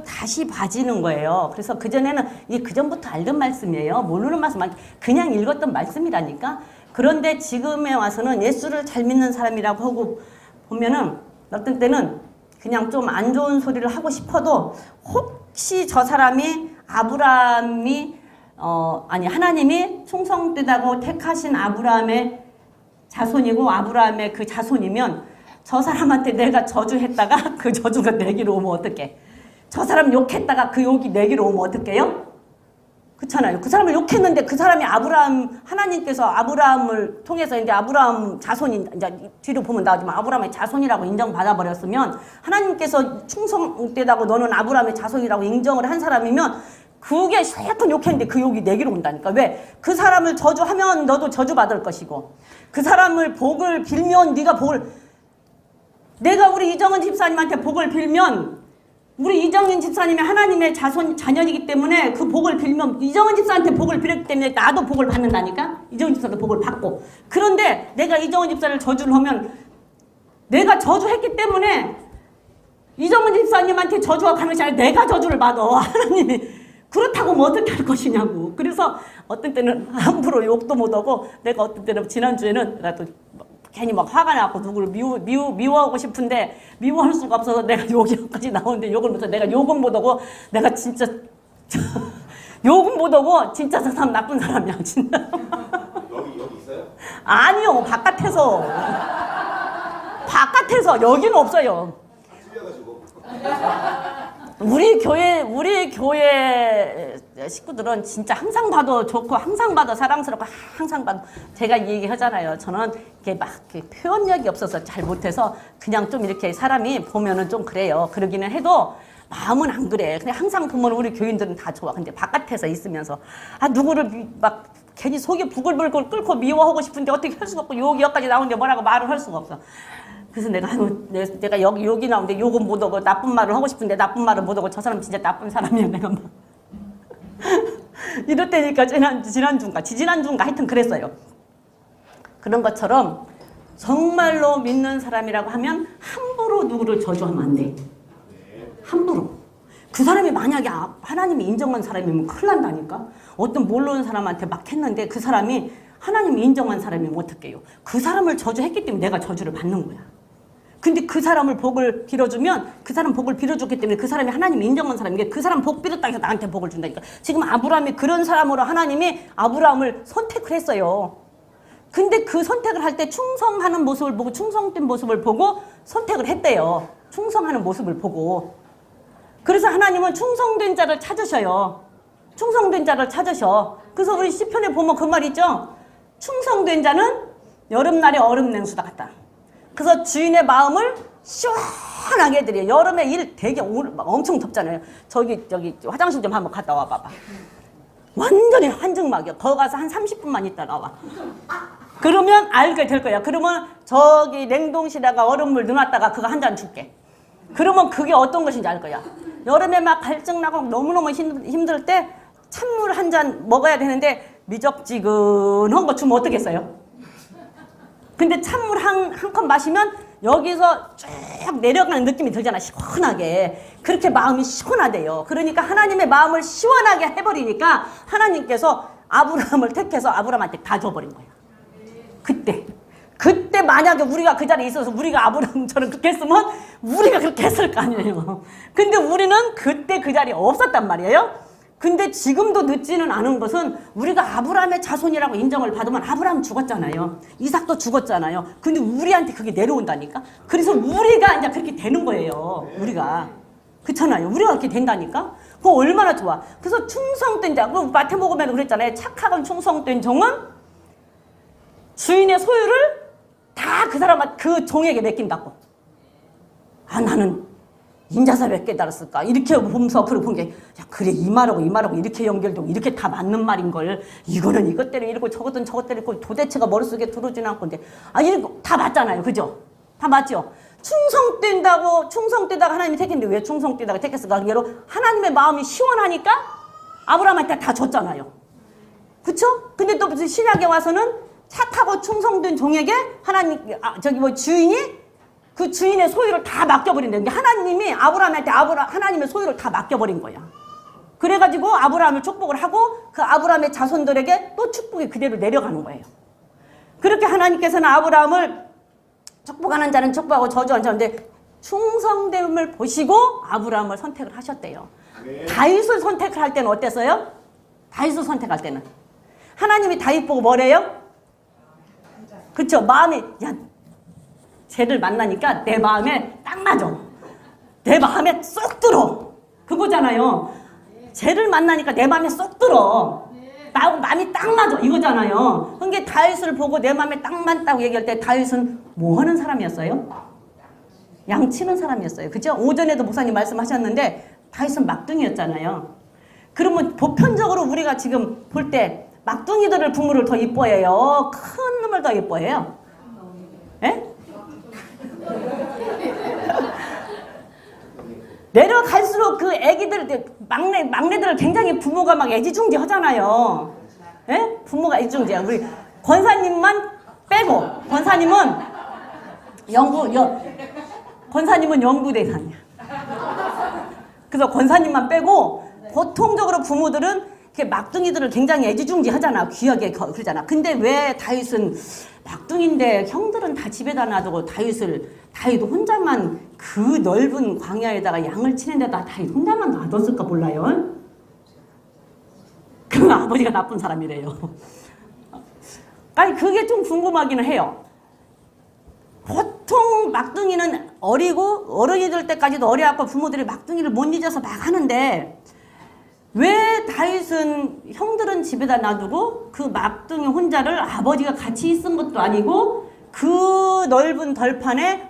[SPEAKER 1] 다시 봐지는 거예요. 그래서 그전에는 그전부터 알던 말씀이에요. 모르는 말씀, 그냥 읽었던 말씀이라니까. 그런데 지금에 와서는 예수를 잘 믿는 사람이라고 하고 보면은 어떤 때는 그냥 좀 안 좋은 소리를 하고 싶어도 혹시 저 사람이 하나님이 충성되다고 택하신 아브라함의 자손이고 아브라함의 그 자손이면 저 사람한테 내가 저주했다가 그 저주가 내기로 오면 어떡해? 저 사람 욕했다가 그 욕이 내기로 오면 어떡해요? 그렇잖아요. 그 사람을 욕했는데 그 사람이 하나님께서 아브라함을 통해서 이제 아브라함 자손이 이제 뒤로 보면 나오지만 아브라함의 자손이라고 인정받아 버렸으면 하나님께서 충성되다고 너는 아브라함의 자손이라고 인정을 한 사람이면 그게 쇠약한 욕했는데 그 욕이 내기로 온다니까. 왜? 그 사람을 저주하면 너도 저주받을 것이고 그 사람을 복을 빌면 내가 우리 이정은 집사님한테 복을 빌면 우리 이정은 집사님이 하나님의 자녀이기 때문에 그 복을 빌면 이정은 집사한테 복을 빌었기 때문에 나도 복을 받는다니까. 이정은 집사도 복을 받고. 그런데 내가 이정은 집사를 저주를 하면 내가 저주했기 때문에 이정은 집사님한테 저주가 가는 것이 아니라 내가 저주를 받아. 하나님이. 그렇다고 뭐 어떻게 할 것이냐고. 그래서 어떤 때는 함부로 욕도 못하고 내가 어떤 때는 지난주에는 내가 또 괜히 막 화가 나고 누구를 미워하고 싶은데 미워할 수가 없어서 내가 욕까지 나오는데 욕을 못해. 내가 욕은 못하고 내가 진짜 욕은 못하고 진짜 저 사람 나쁜 사람이야 진짜.
[SPEAKER 2] 여기 있어요?
[SPEAKER 1] 아니요, 바깥에서 여기는 없어요.
[SPEAKER 2] 틀려가지고.
[SPEAKER 1] 우리 교회 식구들은 진짜 항상 봐도 좋고 항상 봐도 사랑스럽고 항상 봐도 제가 이 얘기 하잖아요. 저는 이렇게 막 이렇게 표현력이 없어서 잘 못해서 그냥 좀 이렇게 사람이 보면은 좀 그래요. 그러기는 해도 마음은 안 그래. 근데 항상 보면 우리 교인들은 다 좋아. 근데 바깥에서 있으면서 누구를 막 괜히 속이 부글부글 끓고 미워하고 싶은데 어떻게 할 수가 없고 여기까지 나오는데 뭐라고 말을 할 수가 없어. 그래서 내가 여기 나오는데 욕은 못 하고 나쁜 말을 하고 싶은데 나쁜 말을 못 하고 저 사람 진짜 나쁜 사람이야 내가 막 이럴 때니까 지난주인가 하여튼 그랬어요. 그런 것처럼 정말로 믿는 사람이라고 하면 함부로 누구를 저주하면 안 돼. 함부로. 그 사람이 만약에 하나님이 인정한 사람이면 큰일 난다니까. 어떤 모르는 사람한테 막 했는데 그 사람이 하나님이 인정한 사람이면 어떡해요. 그 사람을 저주했기 때문에 내가 저주를 받는 거야. 근데 그 사람을 복을 빌어주면 그 사람 복을 빌어줬기 때문에 그 사람이 하나님이 인정한 사람이니까 그 사람 복 빌었다 해서 나한테 복을 준다니까. 지금 아브라함이 그런 사람으로 하나님이 아브라함을 선택을 했어요. 근데 그 선택을 할 때 충성하는 모습을 보고 충성된 모습을 보고 선택을 했대요. 충성하는 모습을 보고. 그래서 하나님은 충성된 자를 찾으셔요. 충성된 자를 찾으셔. 그래서 우리 시편에 보면 그 말 있죠. 충성된 자는 여름날에 얼음 냉수다 같다. 그래서 주인의 마음을 시원하게 해드려요. 여름에 일 되게 엄청 덥잖아요. 저기 화장실 좀 한번 갔다 와봐봐. 완전히 한증막이야. 거기 가서 한 30분만 있다 나와. 그러면 알게 될 거야. 그러면 저기 냉동실에다가 얼음물 넣어놨다가 그거 한 잔 줄게. 그러면 그게 어떤 것인지 알 거야. 여름에 막 갈증나고 너무너무 힘들 때 찬물 한 잔 먹어야 되는데 미적지근한 거 주면 어떻겠어요? 근데 찬물 한 컵 마시면 여기서 쭉 내려가는 느낌이 들잖아. 시원하게. 그렇게 마음이 시원하대요. 그러니까 하나님의 마음을 시원하게 해버리니까 하나님께서 아브라함을 택해서 아브라함한테 다 줘버린 거야. 그때 만약에 우리가 그 자리에 있어서 우리가 아브라함처럼 그렇게 했으면 우리가 그렇게 했을 거 아니에요. 근데 우리는 그때 그 자리에 없었단 말이에요. 근데 지금도 늦지는 않은 것은 우리가 아브라함의 자손이라고 인정을 받으면 아브라함 죽었잖아요. 이삭도 죽었잖아요. 근데 우리한테 그게 내려온다니까. 그래서 우리가 이제 그렇게 되는 거예요. 우리가. 그렇잖아요. 우리가 그렇게 된다니까. 그거 얼마나 좋아. 그래서 충성된 자. 마태복음에도 그랬잖아요. 착하고 충성된 종은 주인의 소유를 다 그 종에게 맡긴다고. 나는 인자사 왜 깨달았을까? 이렇게 보면서 그러고 본 게, 야, 그래, 이 말하고 이렇게 연결되고 이렇게 다 맞는 말인걸. 이거는 이것대로 이러고 저것은 저것대로 이러고 도대체가 머릿속에 들어오지는 않고. 근데, 이거 다 맞잖아요. 그죠? 다 맞죠? 충성된다고 하나님이 택했는데 왜 충성된다고 택했을까? 그게로 하나님의 마음이 시원하니까 아브라함한테 다 줬잖아요. 그쵸? 근데 또 신약에 와서는 착하고 충성된 종에게 주인이 그 주인의 소유를 다 맡겨버린다. 하나님이 아브라함한테 하나님의 소유를 다 맡겨버린 거야. 그래가지고 아브라함을 축복을 하고 그 아브라함의 자손들에게 또 축복이 그대로 내려가는 거예요. 그렇게 하나님께서는 아브라함을 축복하는 자는 축복하고 저주하는 자인데 충성됨을 보시고 아브라함을 선택을 하셨대요. 네. 다윗을 선택을 할 때는 어땠어요? 다윗을 선택할 때는 하나님이 다윗 보고 뭐래요? 그쵸? 마음이 쟤를 만나니까 내 마음에 딱 맞아. 내 마음에 쏙 들어. 그거잖아요. 쟤를 만나니까 내 마음에 쏙 들어. 나하고 마음이 딱 맞아. 이거잖아요. 그게 다윗을 보고 내 마음에 딱 맞다고 얘기할 때 다윗은 뭐 하는 사람이었어요? 양치는 사람이었어요. 그죠? 오전에도 목사님 말씀하셨는데 다윗은 막둥이였잖아요. 그러면 보편적으로 우리가 지금 볼 때 막둥이들을 부모를 더 이뻐해요? 큰 놈을 더 이뻐해요? 예? 내려갈수록 그 애기들, 막내들을 굉장히 부모가 막 애지중지 하잖아요. 예? 부모가 애지중지야. 우리 권사님만 빼고, 권사님은 연구 대상이야. 그래서 권사님만 빼고, 보통적으로 부모들은 이렇게 막둥이들을 굉장히 애지중지 하잖아. 귀하게 그러잖아. 근데 왜 다윗은 막둥인데 형들은 다 집에다 놔두고 다윗 혼자만 그 넓은 광야에다가 양을 치는 데다 다윗 혼자만 놔뒀을까 몰라요. 그 아버지가 나쁜 사람이래요. 아니 그게 좀 궁금하기는 해요. 보통 막둥이는 어리고 어른이 될 때까지도 어려갖고 부모들이 막둥이를 못 잊어서 막 하는데 왜 다윗은 형들은 집에다 놔두고 그 막둥이 혼자를 아버지가 같이 있은 것도 아니고 그 넓은 벌판에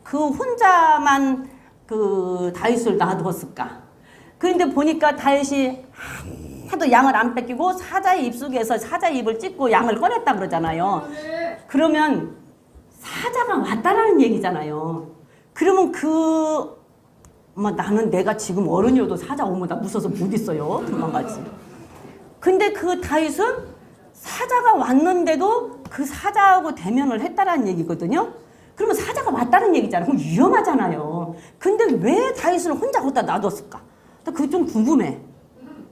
[SPEAKER 1] 그 혼자만 그 다윗을 놔두었을까? 그런데 보니까 다윗이 하도 양을 안 뺏기고 사자의 입속에서 사자의 입을 찢고 양을 꺼냈다 그러잖아요. 그러면 사자가 왔다라는 얘기잖아요. 그러면 나는 내가 지금 어른이어도 사자 오면 나 무서워서 못 있어요. 도망가지. 근데 그 다윗은 사자가 왔는데도 그 사자하고 대면을 했다라는 얘기거든요. 그러면 사자가 왔다는 얘기잖아요. 그럼 위험하잖아요. 근데 왜 다윗은 혼자 거기다 놔뒀을까? 그게 좀 궁금해.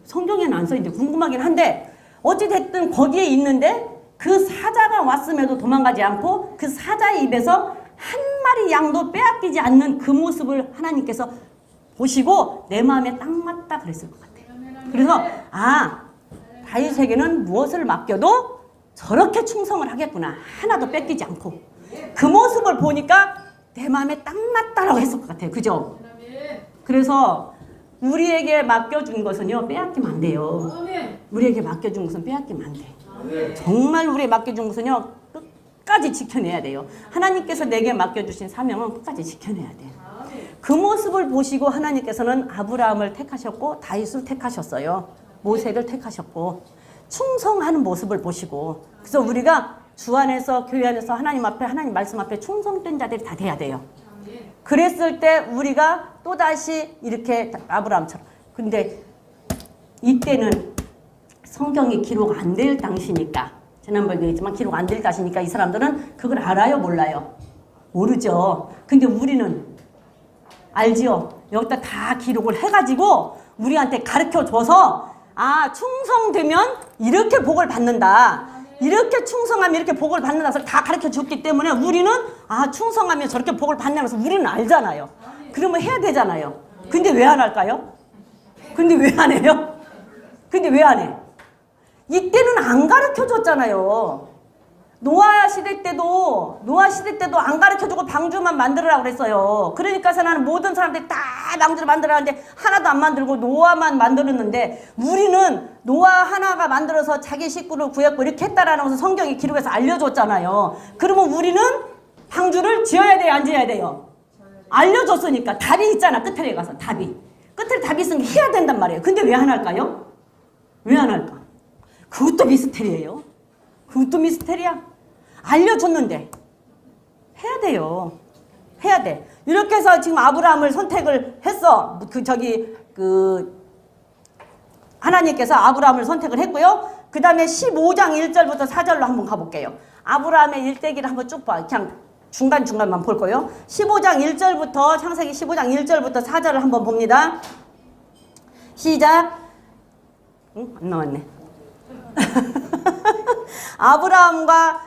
[SPEAKER 1] 성경에는 안 써있는데 궁금하긴 한데 어찌됐든 거기에 있는데 그 사자가 왔음에도 도망가지 않고 그 사자의 입에서 한 마리 양도 빼앗기지 않는 그 모습을 하나님께서 보시고 내 마음에 딱 맞다 그랬을 것 같아요. 그래서 다윗에게는 무엇을 맡겨도 저렇게 충성을 하겠구나. 하나도 뺏기지 않고. 그 모습을 보니까 내 마음에 딱 맞다라고 했을 것 같아요. 그죠? 그래서 우리에게 맡겨준 것은요 빼앗기면 안 돼요. 우리에게 맡겨준 것은 빼앗기면 안 돼. 정말 우리에게 맡겨준 것은요 끝까지 지켜내야 돼요. 하나님께서 내게 맡겨주신 사명은 끝까지 지켜내야 돼요. 그 모습을 보시고 하나님께서는 아브라함을 택하셨고 다윗을 택하셨어요. 모세를 택하셨고 충성하는 모습을 보시고 그래서 우리가 주 안에서 교회 안에서 하나님 앞에 하나님 말씀 앞에 충성된 자들이 다 돼야 돼요. 그랬을 때 우리가 또다시 이렇게 아브라함처럼 근데 이때는 성경이 기록 안 될 당시니까 지난번에 얘기했지만 기록 안 될 당시니까 이 사람들은 그걸 알아요 몰라요? 모르죠. 근데 우리는 알지요? 여기다 다 기록을 해가지고 우리한테 가르쳐줘서 충성되면 이렇게 복을 받는다. 이렇게 충성하면 이렇게 복을 받는다 해서 다 가르쳐줬기 때문에 우리는 충성하면 저렇게 복을 받냐면서 우리는 알잖아요. 그러면 해야 되잖아요. 근데 왜 안 할까요? 근데 왜 안 해요? 근데 왜 안 해? 이때는 안 가르쳐줬잖아요. 노아 시대 때도 안 가르쳐주고 방주만 만들으라고 그랬어요. 그러니까 나는 모든 사람들이 다 방주를 만들었는데 하나도 안 만들고 노아만 만들었는데 우리는 노아 하나가 만들어서 자기 식구를 구했고 이렇게 했다라는 것을 성경이 기록해서 알려줬잖아요. 그러면 우리는 방주를 지어야 돼요? 안 지어야 돼요? 알려줬으니까 답이 있잖아. 끝에 가서 끝에 답이 있으니까 해야 된단 말이에요. 근데 왜 안 할까요? 왜 안 할까? 그것도 미스테리예요. 그것도 미스테리야. 알려줬는데 해야 돼요. 해야 돼. 이렇게 해서 지금 아브라함을 선택을 했어. 하나님께서 아브라함을 선택을 했고요. 그 다음에 15장 1절부터 4절로 한번 가볼게요. 아브라함의 일대기를 한번 쭉 봐. 그냥 중간중간만 볼 거예요. 15장 1절부터 창세기 15장 1절부터 4절을 한번 봅니다. 시작. 안 나왔네. 아브라함과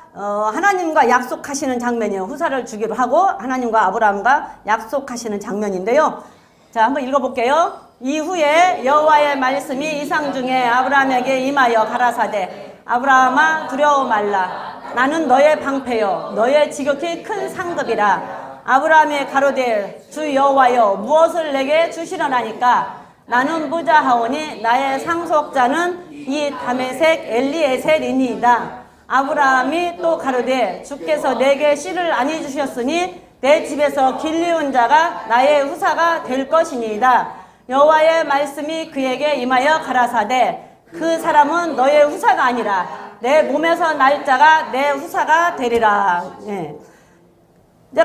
[SPEAKER 1] 하나님과 약속하시는 장면이에요. 후사를 주기로 하고 하나님과 아브라함과 약속하시는 장면인데요. 자, 한번 읽어볼게요. 이후에 여호와의 말씀이 이상 중에 아브라함에게 임하여 가라사대 아브라함아 두려워 말라. 나는 너의 방패요 너의 지극히 큰 상급이라. 아브라함이 가로되 주 여호와여 무엇을 내게 주시려나니까. 나는 부자하오니 나의 상속자는 이 다메섹 엘리에셀이니이다. 아브라함이 또 가로되 주께서 내게 씨를 아니 주셨으니 내 집에서 길리운 자가 나의 후사가 될 것이니이다. 여호와의 말씀이 그에게 임하여 가라사대 그 사람은 너의 후사가 아니라 내 몸에서 날 자가 내 후사가 되리라. 예.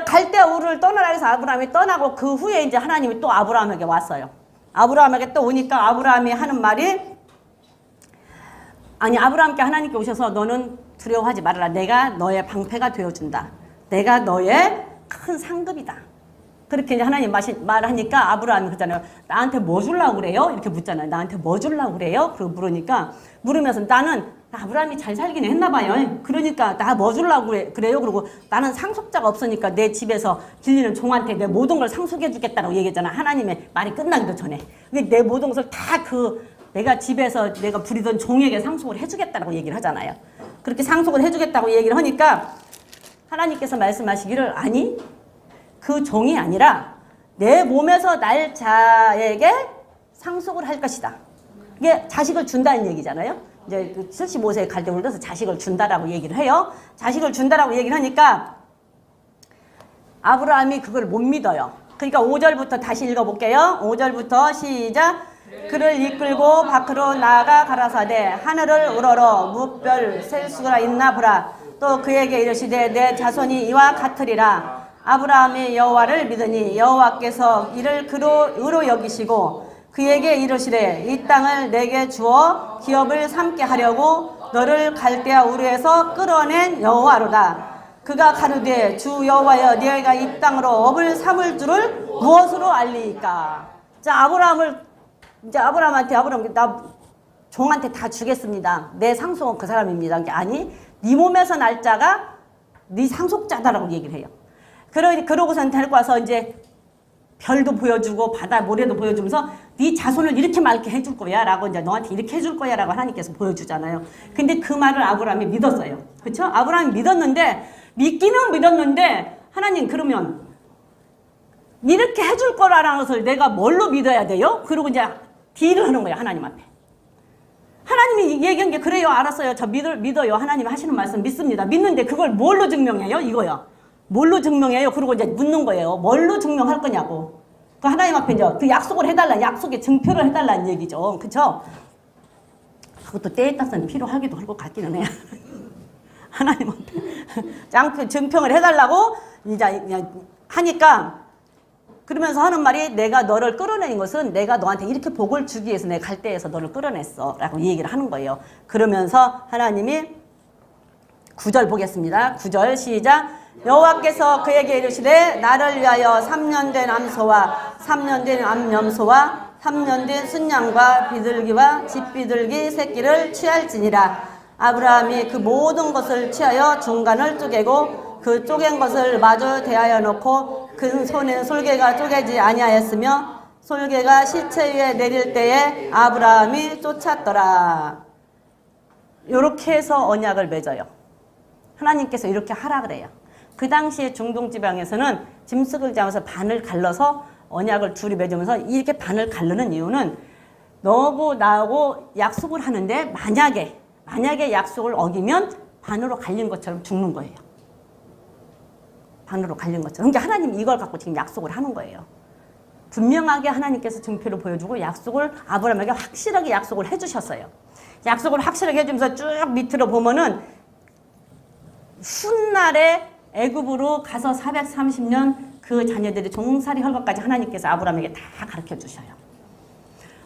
[SPEAKER 1] 갈대우를 떠나라 해서 아브라함이 떠나고 그 후에 이제 하나님이 또 아브라함에게 왔어요. 아브라함에게 또 오니까 아브라함이 하는 말이 아브라함께 하나님께 오셔서 너는 두려워하지 말아라. 내가 너의 방패가 되어준다. 내가 너의 큰 상급이다. 그렇게 이제 하나님 말하니까 아브라함이 그러잖아요. 나한테 뭐 주려고 그래요? 이렇게 묻잖아요. 나한테 뭐 주려고 그래요? 그러고 물으면서 나는 아브라함이 잘 살긴 했나 봐요. 그러니까 나 뭐 주려고 그래요? 그러고 나는 상속자가 없으니까 내 집에서 길리는 종한테 내 모든 걸 상속해 주겠다고 얘기했잖아. 하나님의 말이 끝나기도 전에. 내 모든 것을 다 내가 집에서 내가 부리던 종에게 상속을 해주겠다고 얘기를 하잖아요. 그렇게 상속을 해주겠다고 얘기를 하니까 하나님께서 말씀하시기를 아니 그 종이 아니라 내 몸에서 날 자에게 상속을 할 것이다. 이게 자식을 준다는 얘기잖아요. 이제 75세에 갈대물을 넣어서 자식을 준다라고 얘기를 해요. 자식을 준다라고 얘기를 하니까 아브라함이 그걸 못 믿어요. 그러니까 5절부터 다시 읽어볼게요. 5절부터 시작. 그를 이끌고 밖으로 나아가 가라사대 하늘을 우러러 무별 셀 수가 있나 보라. 또 그에게 이르시되 내 자손이 이와 같으리라. 아브라함이 여호와를 믿으니 여호와께서 이를 그로 의로 여기시고 그에게 이르시되 이 땅을 내게 주어 기업을 삼게 하려고 너를 갈대아 우르에서 끌어낸 여호와로다. 그가 가로되 주 여호와여 네가 이 땅으로 업을 삼을 줄을 무엇으로 알리이까. 자 아브라함한테 나 종한테 다 주겠습니다. 내 상속은 그 사람입니다. 아니 네 몸에서 날 자가 네 상속자다라고 얘기를 해요. 그러고선 데리고 와서 이제 별도 보여주고 바다 모래도 보여주면서 네 자손을 이렇게 많게 해줄 거야 라고 이제 너한테 이렇게 해줄 거야 라고 하나님께서 보여주잖아요. 근데 그 말을 아브라함이 믿었어요. 그쵸? 아브라함이 믿기는 믿었는데 하나님 그러면 이렇게 해줄 거라는 것을 내가 뭘로 믿어야 돼요? 그리고 이제 딜을 하는 거예요. 하나님 앞에. 하나님이 얘기한 게 그래요. 알았어요. 저 믿어요. 하나님 하시는 말씀 믿습니다. 믿는데 그걸 뭘로 증명해요? 이거요. 뭘로 증명해요? 그리고 이제 묻는 거예요. 뭘로 증명할 거냐고. 그 하나님 앞에 이제 그 약속을 해달라. 약속의 증표를 해달라는 얘기죠. 그쵸? 그것도 때에 따라서는 필요하기도 할 것 같기는 해요. 하나님 앞에 증평을 해달라고 이제 하니까 그러면서 하는 말이 내가 너를 끌어내는 것은 내가 너한테 이렇게 복을 주기 위해서 내가 갈대에서 너를 끌어냈어 라고 얘기를 하는 거예요. 그러면서 하나님이 9절 보겠습니다. 9절 시작. 여호와께서 그에게 이르시되 나를 위하여 3년 된 암소와 3년 된 암염소와 3년 된 순양과 비둘기와 집비둘기 새끼를 취할지니라. 아브라함이 그 모든 것을 취하여 중간을 쪼개고 그 쪼갠 것을 마주 대하여 놓고 그 손에 솔개가 쪼개지 아니하였으며 솔개가 시체 위에 내릴 때에 아브라함이 쫓았더라. 이렇게 해서 언약을 맺어요. 하나님께서 이렇게 하라 그래요. 그 당시에 중동 지방에서는 짐승을 잡아서 반을 갈라서 언약을 둘이 맺으면서 이렇게 반을 가르는 이유는 너하고 나하고 약속을 하는데 만약에 약속을 어기면 반으로 갈린 것처럼 죽는 거예요. 반으로 갈린 것처럼. 그러니까 하나님 이걸 갖고 지금 약속을 하는 거예요. 분명하게 하나님께서 증표를 보여주고 약속을 아브라함에게 확실하게 약속을 해주셨어요. 약속을 확실하게 해주면서 쭉 밑으로 보면은 훗날에 애굽으로 가서 430년 그 자녀들이 종살이 할 것까지 하나님께서 아브라함에게 다 가르쳐 주셔요.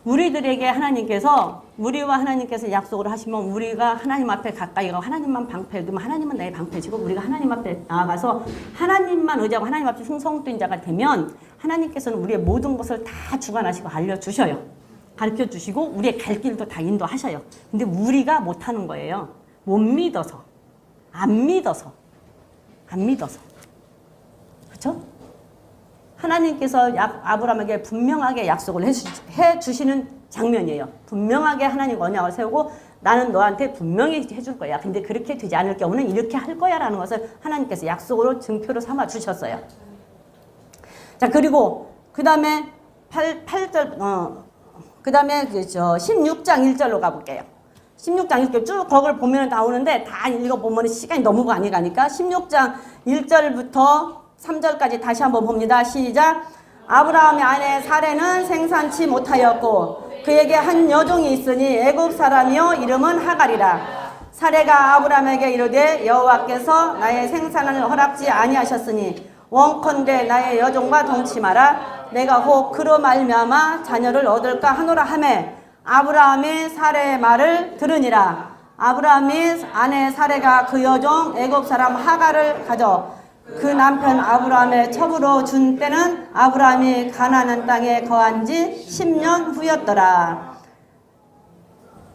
[SPEAKER 1] 우리들에게 하나님께서 우리와 하나님께서 약속을 하시면 우리가 하나님 앞에 가까이 가고 하나님만 방패해두면 하나님은 나의 방패지고 우리가 하나님 앞에 나아가서 하나님만 의지하고 하나님 앞에 충성된 자가 되면 하나님께서는 우리의 모든 것을 다 주관하시고 알려주셔요. 가르쳐주시고 우리의 갈 길도 다 인도하셔요. 근데 우리가 못하는 거예요. 못 믿어서. 안 믿어서. 그렇죠? 하나님께서 아브라함에게 분명하게 약속을 해주시는 장면이에요. 분명하게 하나님 언약을 세우고 나는 너한테 분명히 해줄 거야. 근데 그렇게 되지 않을 경우는 이렇게 할 거야 라는 것을 하나님께서 약속으로 증표로 삼아 주셨어요. 자, 그리고 그 다음에 8절, 그 다음에 16장 1절로 가볼게요. 16장 1절 쭉 거기를 보면 나오는데 다 읽어보면 시간이 너무 많이 가니까 16장 1절부터 3절까지 다시 한번 봅니다. 시작. 아브라함의 아내 사레는 생산치 못하였고 그에게 한 여종이 있으니 애굽 사람이요 이름은 하갈이라. 사레가 아브라함에게 이르되 여호와께서 나의 생산을 허락지 아니하셨으니 원컨대 나의 여종과 동침하라. 내가 혹 그로 말미암아 자녀를 얻을까 하노라 하매 아브라함이 사레의 말을 들으니라. 아브라함이 아내 사레가 그 여종 애굽 사람 하갈을 가져 그 남편 아브라함의 첩으로 준 때는 아브라함이 가나안 땅에 거한 지 10년 후였더라.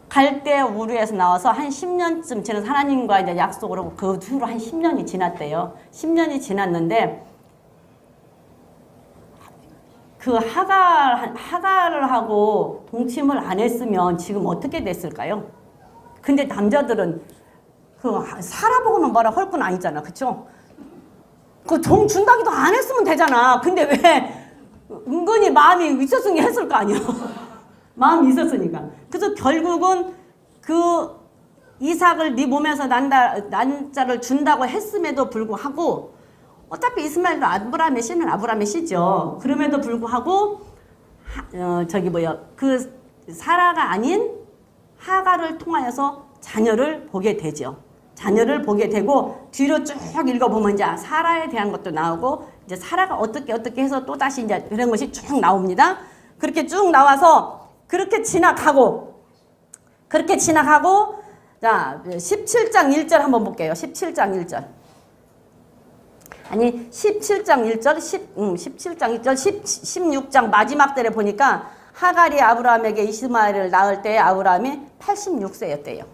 [SPEAKER 1] 갈대 우르에서 나와서 한 10년쯤 지난 하나님과 이제 약속을 하고 그 후로 한 10년이 지났대요. 10년이 지났는데 그 하갈을 하고 동침을 안 했으면 지금 어떻게 됐을까요? 근데 남자들은 그 살아보고는 뭐라 할 건 아니잖아. 그쵸? 그 종 준다기도 안 했으면 되잖아. 근데 왜 은근히 마음이 있었으니 했을 거 아니야. 마음이 있었으니까. 그래서 결국은 그 이삭을 네 몸에서 난자를 준다고 했음에도 불구하고 어차피 이스마엘도 아브라함의 씨는 아브라함의 씨죠. 그럼에도 불구하고 그 사라가 아닌 하가를 통하여서 자녀를 보게 되죠. 자녀를 보게 되고 뒤로 쭉 읽어보면 이제 사라에 대한 것도 나오고 이제 사라가 어떻게 해서 또 다시 이제 그런 것이 쭉 나옵니다. 그렇게 쭉 나와서 그렇게 지나가고 자 17장 1절 한번 볼게요. 17장 1절. 아니 17장 1절 17장 1절 16장 마지막 절에 보니까 하갈이 아브라함에게 이스마엘을 낳을 때 아브라함이 86세였대요.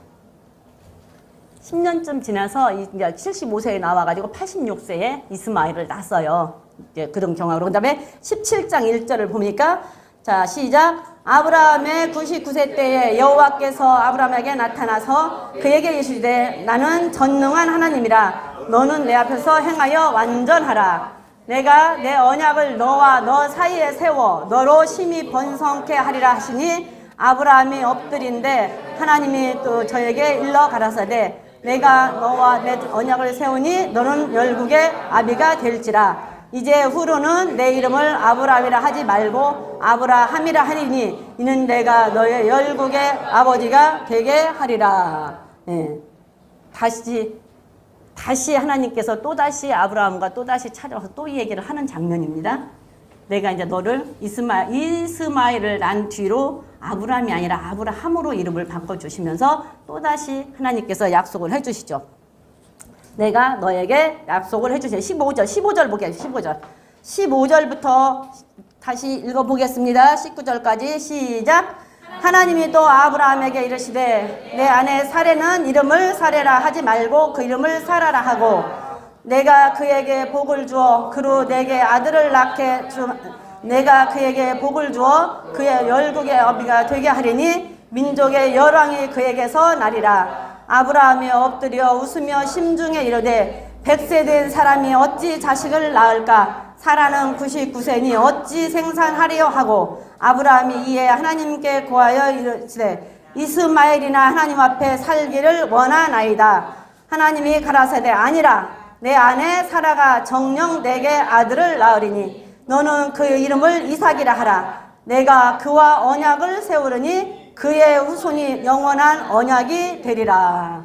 [SPEAKER 1] 10년쯤 지나서 이제 75세에 나와가지고 86세에 이스마엘을 낳았어요. 이제 그런 경우로. 그 다음에 17장 1절을 보니까 자 시작. 아브라함의 99세 때에 여호와께서 아브라함에게 나타나서 그에게 이르시되 나는 전능한 하나님이라. 너는 내 앞에서 행하여 완전하라. 내가 내 언약을 너와 너 사이에 세워 너로 심히 번성케 하리라 하시니 아브라함이 엎드린데 하나님이 또 저에게 일러 가라사대 내가 너와 내 언약을 세우니 너는 열국의 아비가 될지라. 이제 후로는 내 이름을 아브라함이라 하지 말고 아브라함이라 하리니 이는 내가 너의 열국의 아버지가 되게 하리라. 예. 다시 하나님께서 또다시 아브라함과 또다시 찾아와서 또 이 얘기를 하는 장면입니다. 내가 이제 너를 이스마엘을 낳은 뒤로 아브라함이 아니라 아브라함으로 이름을 바꿔주시면서 또다시 하나님께서 약속을 해주시죠. 내가 너에게 약속을 해주세요. 15절 보게 15절부터 다시 읽어보겠습니다. 19절까지 시작. 하나님이 또 아브라함에게 이르시되 내 아내 사레는 이름을 사레라 하지 말고 그 이름을 사라라 하고 내가 그에게 복을 주어 그로 내게 아들을 낳게 내가 그에게 복을 주어 그의 열국의 아비가 되게 하리니 민족의 열왕이 그에게서 나리라. 아브라함이 엎드려 웃으며 심중에 이르되 100세 된 사람이 어찌 자식을 낳을까? 사라는 99세니 어찌 생산하리요 하고 아브라함이 이에 하나님께 고하여 이르시되 이스마엘이나 하나님 앞에 살기를 원하나이다. 하나님이 가라사대 아니라 내 아내 사라가 정녕 내게 아들을 낳으리니 너는 그 이름을 이삭이라 하라. 내가 그와 언약을 세우리니 그의 후손이 영원한 언약이 되리라.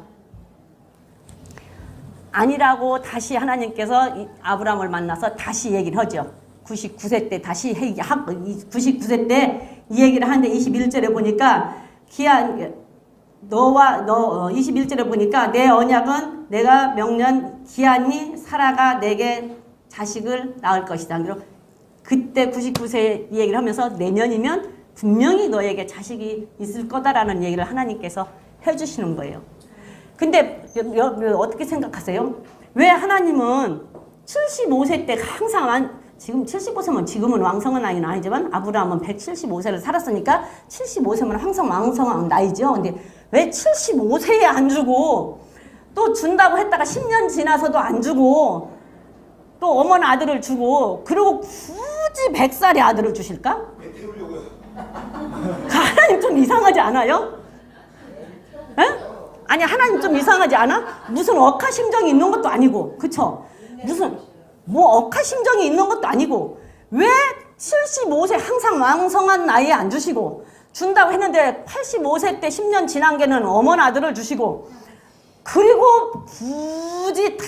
[SPEAKER 1] 아니라고 다시 하나님께서 아브라함을 만나서 다시 얘기를 하죠. 99세 때 다시 99세 때 이 얘기를 하는데 21절에 보니까 너와 너 21절에 보니까 내 언약은 내가 명년 기한이 사라가 내게 자식을 낳을 것이다. 그리고 그때 99세 이 얘기를 하면서 내년이면 분명히 너에게 자식이 있을 거다라는 얘기를 하나님께서 해주시는 거예요. 근데 어떻게 생각하세요? 왜 하나님은 75세 때 항상 지금 75세면 지금은 왕성한 나이는 아니지만 아브라함은 175세를 살았으니까 75세면 항상 왕성한 나이죠. 근데 왜 75세에 안 주고 또 준다고 했다가 10년 지나서도 안 주고 또 어머니 아들을 주고 그리고 굳이 100살의 아들을 주실까? 하나님 좀 이상하지 않아요? 에? 아니 하나님 좀 이상하지 않아? 무슨 억하심정이 있는 것도 아니고 그쵸? 무슨 억하심정이 있는 것도 아니고 왜 75세 항상 왕성한 나이에 안 주시고 준다고 했는데 85세 때 10년 지난 게는 어머니 아들을 주시고 그리고 굳이 다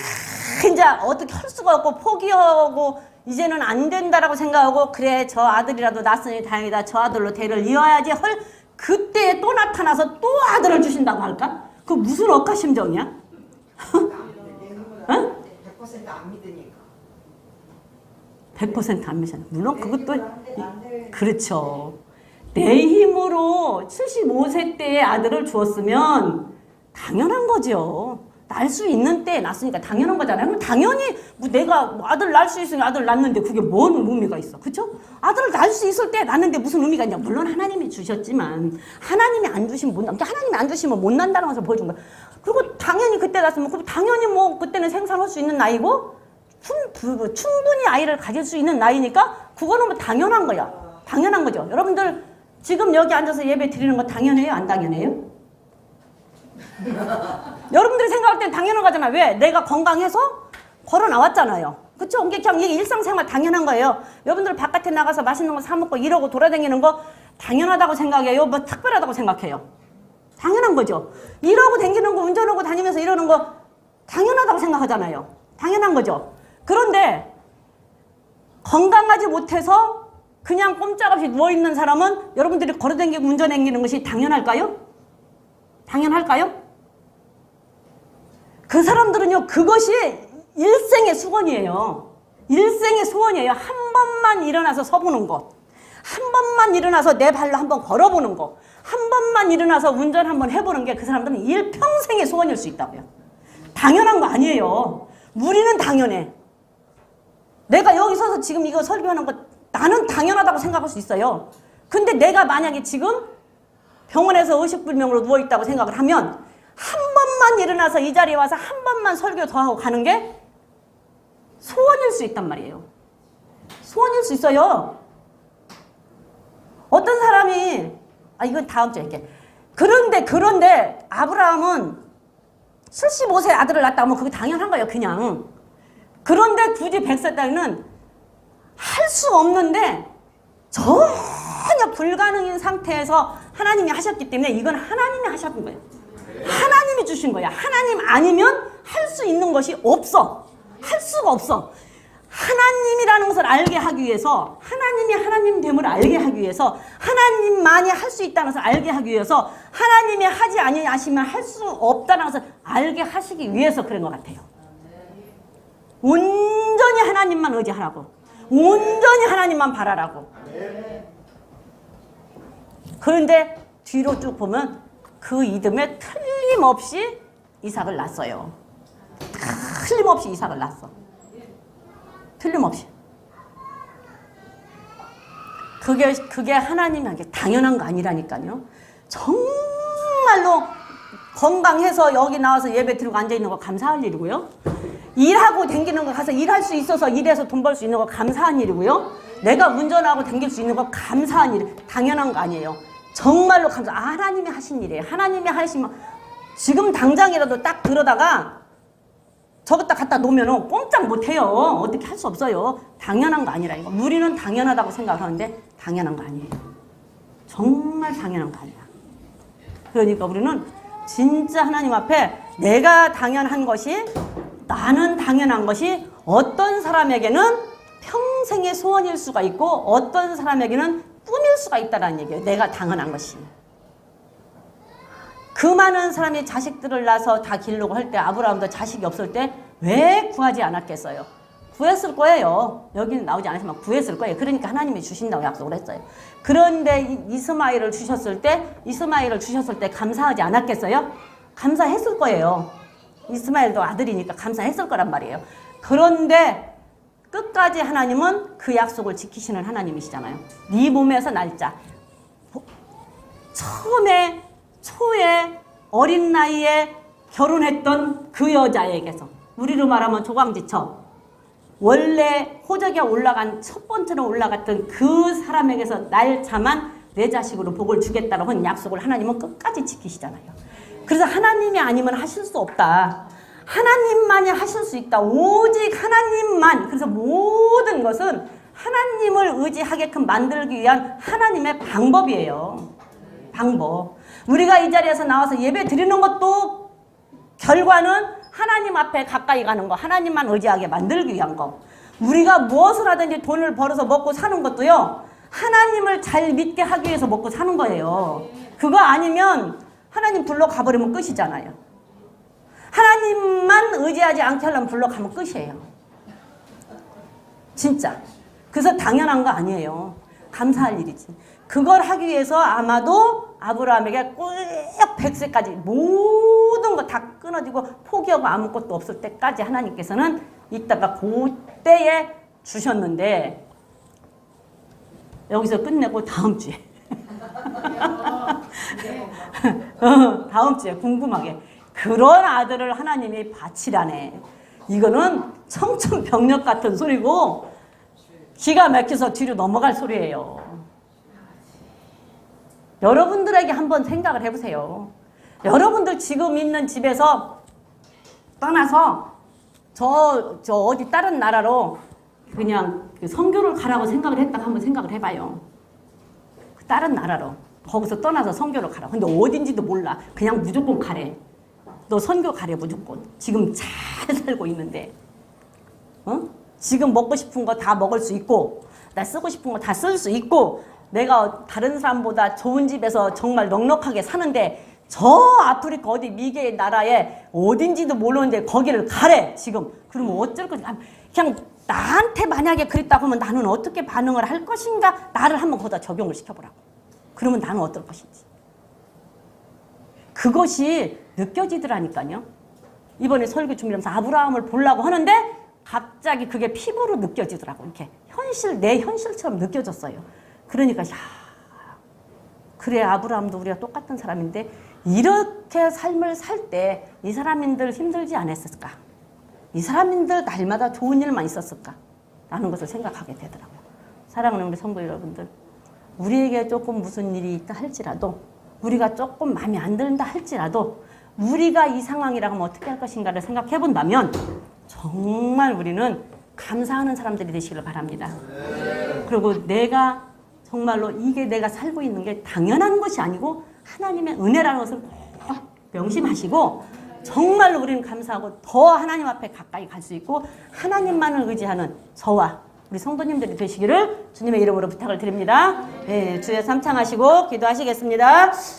[SPEAKER 1] 이제 어떻게 할 수가 없고 포기하고 이제는 안 된다라고 생각하고 그래 저 아들이라도 낳았으니 다행이다 저 아들로 대를 이어야지 헐 그때 또 나타나서 또 아들을 주신다고 할까? 그 무슨 억하심정이야? 어?
[SPEAKER 3] 100%안 믿으니까.
[SPEAKER 1] 100%안 믿잖아. 물론 그것도 그렇죠. 내 힘으로 75세 때의 아들을 주었으면 당연한 거죠. 낳을 수 있는 때에 낳았으니까 당연한 거잖아요. 그럼 당연히 내가 아들 낳을 수 있으니 아들 낳는데 그게 뭔 의미가 있어. 그렇죠? 아들을 낳을 수 있을 때 낳는데 무슨 의미가 있냐. 물론 하나님이 주셨지만 하나님이 안 주시면 못 낳는다. 하나님이 안 주시면 못 난다는 것을 보여준 거야. 그리고 당연히 그때 낳았으면 당연히 그때는 생산할 수 있는 나이고 충분히 아이를 가질 수 있는 나이니까 그거는 뭐 당연한 거야. 당연한 거죠. 여러분들 지금 여기 앉아서 예배 드리는 거 당연해요? 안 당연해요? 여러분들이 생각할 땐 당연한 거잖아. 왜? 내가 건강해서 걸어 나왔잖아요. 그쵸? 그냥 이게 일상생활 당연한 거예요. 여러분들 바깥에 나가서 맛있는 거 사 먹고 이러고 돌아다니는 거 당연하다고 생각해요? 뭐 특별하다고 생각해요? 당연한 거죠. 이러고 다니는 거, 운전하고 다니면서 이러는 거 당연하다고 생각하잖아요. 당연한 거죠. 그런데 건강하지 못해서 그냥 꼼짝없이 누워있는 사람은 여러분들이 걸어다니고 운전다니는 것이 당연할까요? 당연할까요? 그 사람들은요, 그것이 일생의 수건이에요. 일생의 소원이에요. 한 번만 일어나서 서보는 것. 한 번만 일어나서 내 발로 한번 걸어보는 거. 한 번만 일어나서 운전 한번 해보는 게 그 사람들은 일평생의 소원일 수 있다고요. 당연한 거 아니에요. 우리는 당연해. 내가 여기 서서 지금 이거 설교하는 거 나는 당연하다고 생각할 수 있어요. 근데 내가 만약에 지금 병원에서 의식불명으로 누워있다고 생각을 하면 한 번만 일어나서 이 자리에 와서 한 번만 설교 더 하고 가는 게 소원일 수 있단 말이에요. 소원일 수 있어요. 어떤 사람이 이건 다음 주에 할게. 그런데 아브라함은 75세 아들을 낳았다 하면 그게 당연한 거예요. 그냥. 그런데 굳이 100세 딸은 할 수 없는데 전혀 불가능인 상태에서 하나님이 하셨기 때문에 이건 하나님이 하셨던 거예요. 하나님이 주신 거야. 하나님 아니면 할 수 있는 것이 없어. 할 수가 없어. 하나님이라는 것을 알게 하기 위해서, 하나님이 하나님됨을 알게 하기 위해서, 하나님만이 할 수 있다는 것을 알게 하기 위해서, 하나님이 하지 아니하시면 할 수 없다는 것을 알게 하시기 위해서 그런 것 같아요. 온전히 하나님만 의지하라고, 온전히 하나님만 바라라고. 그런데 뒤로 쭉 보면 그 이듬해 틀림없이 이삭을 낳았어요. 틀림없이 이삭을 낳았어. 틀림없이. 그게 하나님에게 당연한 거 아니라니까요. 정말로 건강해서 여기 나와서 예배 드리고 앉아있는 거 감사할 일이고요. 일하고 댕기는 거 가서 일할 수 있어서 일해서 돈 벌 수 있는 거 감사한 일이고요. 내가 운전하고 댕길 수 있는 거 감사한 일, 당연한 거 아니에요. 정말로 하나님이 하신 일이에요. 하나님이 하시면 지금 당장이라도 딱 들어다가 저것다 갖다 놓으면 꼼짝 못해요. 어떻게 할 수 없어요. 당연한 거 아니라니까. 우리는 당연하다고 생각하는데 당연한 거 아니에요. 정말 당연한 거 아니야. 그러니까 우리는 진짜 하나님 앞에 내가 당연한 것이, 나는 당연한 것이 어떤 사람에게는 평생의 소원일 수가 있고 어떤 사람에게는 꿈일 수가 있다는 얘기예요. 내가 당연한 것이. 그 많은 사람이 자식들을 낳아서 다 기르려고 할 때 아브라함도 자식이 없을 때 왜 구하지 않았겠어요? 구했을 거예요. 여기는 나오지 않았지만 구했을 거예요. 그러니까 하나님이 주신다고 약속을 했어요. 그런데 이스마엘을 주셨을 때 감사하지 않았겠어요? 감사했을 거예요. 이스마엘도 아들이니까 감사했을 거란 말이에요. 그런데 끝까지 하나님은 그 약속을 지키시는 하나님이시잖아요. 네 몸에서 날짜. 초에 어린 나이에 결혼했던 그 여자에게서, 우리로 말하면 조광지처, 원래 호적에 올라간 첫 번째로 올라갔던 그 사람에게서 날짜만 내 자식으로 복을 주겠다고 한 약속을 하나님은 끝까지 지키시잖아요. 그래서 하나님이 아니면 하실 수 없다. 하나님만이 하실 수 있다. 오직 하나님만. 그래서 모든 것은 하나님을 의지하게끔 만들기 위한 하나님의 방법이에요. 방법. 우리가 이 자리에서 나와서 예배 드리는 것도 결과는 하나님 앞에 가까이 가는 거, 하나님만 의지하게 만들기 위한 거. 우리가 무엇을 하든지 돈을 벌어서 먹고 사는 것도요, 하나님을 잘 믿게 하기 위해서 먹고 사는 거예요. 그거 아니면 하나님 불러 가버리면 끝이잖아요. 하나님만 의지하지 않게 하려면 불러 가면 끝이에요. 진짜. 그래서 당연한 거 아니에요. 감사할 일이지. 그걸 하기 위해서 아마도 아브라함에게 꼭 100세까지 모든 거 다 끊어지고 포기하고 아무것도 없을 때까지 하나님께서는 이따가 그때에 주셨는데, 여기서 끝내고 다음 주에 다음 주에 궁금하게 그런 아들을 하나님이 바치라네. 이거는 청천벽력 같은 소리고 기가 막혀서 뒤로 넘어갈 소리예요. 여러분들에게 한번 생각을 해보세요. 여러분들 지금 있는 집에서 떠나서 저 어디 다른 나라로 그냥 그 선교를 가라고 생각을 했다가 한번 생각을 해봐요. 그 다른 나라로 거기서 떠나서 선교를 가라. 근데 어딘지도 몰라. 그냥 무조건 가래. 너 선교 가래 무조건. 지금 잘 살고 있는데 지금 먹고 싶은 거 다 먹을 수 있고 나 쓰고 싶은 거 다 쓸 수 있고 내가 다른 사람보다 좋은 집에서 정말 넉넉하게 사는데 저 아프리카 어디 미개의 나라에 어딘지도 모르는데 거기를 가래 지금. 그러면 어쩔 거지. 그냥 나한테 만약에 그랬다고 하면 나는 어떻게 반응을 할 것인가. 나를 한번 거기다 적용을 시켜보라고. 그러면 나는 어떨 것인지. 그것이 느껴지더라니까요. 이번에 설교 준비하면서 아브라함을 보려고 하는데 갑자기 그게 피부로 느껴지더라고. 이렇게 내 현실처럼 느껴졌어요. 그러니까 그래 아브라함도 우리가 똑같은 사람인데 이렇게 삶을 살 때 이 사람인들 힘들지 않았을까? 이 사람인들 날마다 좋은 일만 있었을까? 라는 것을 생각하게 되더라고요. 사랑하는 우리 성도 여러분들, 우리에게 조금 무슨 일이 있다 할지라도 우리가 조금 마음에 안 든다 할지라도 우리가 이 상황이라고 하면 어떻게 할 것인가를 생각해 본다면 정말 우리는 감사하는 사람들이 되시길 바랍니다. 그리고 내가 정말로 이게 내가 살고 있는 게 당연한 것이 아니고 하나님의 은혜라는 것을 꼭 명심하시고 정말로 우리는 감사하고 더 하나님 앞에 가까이 갈 수 있고 하나님만을 의지하는 저와 우리 성도님들이 되시기를 주님의 이름으로 부탁을 드립니다. 네, 주여 삼창하시고 기도하시겠습니다.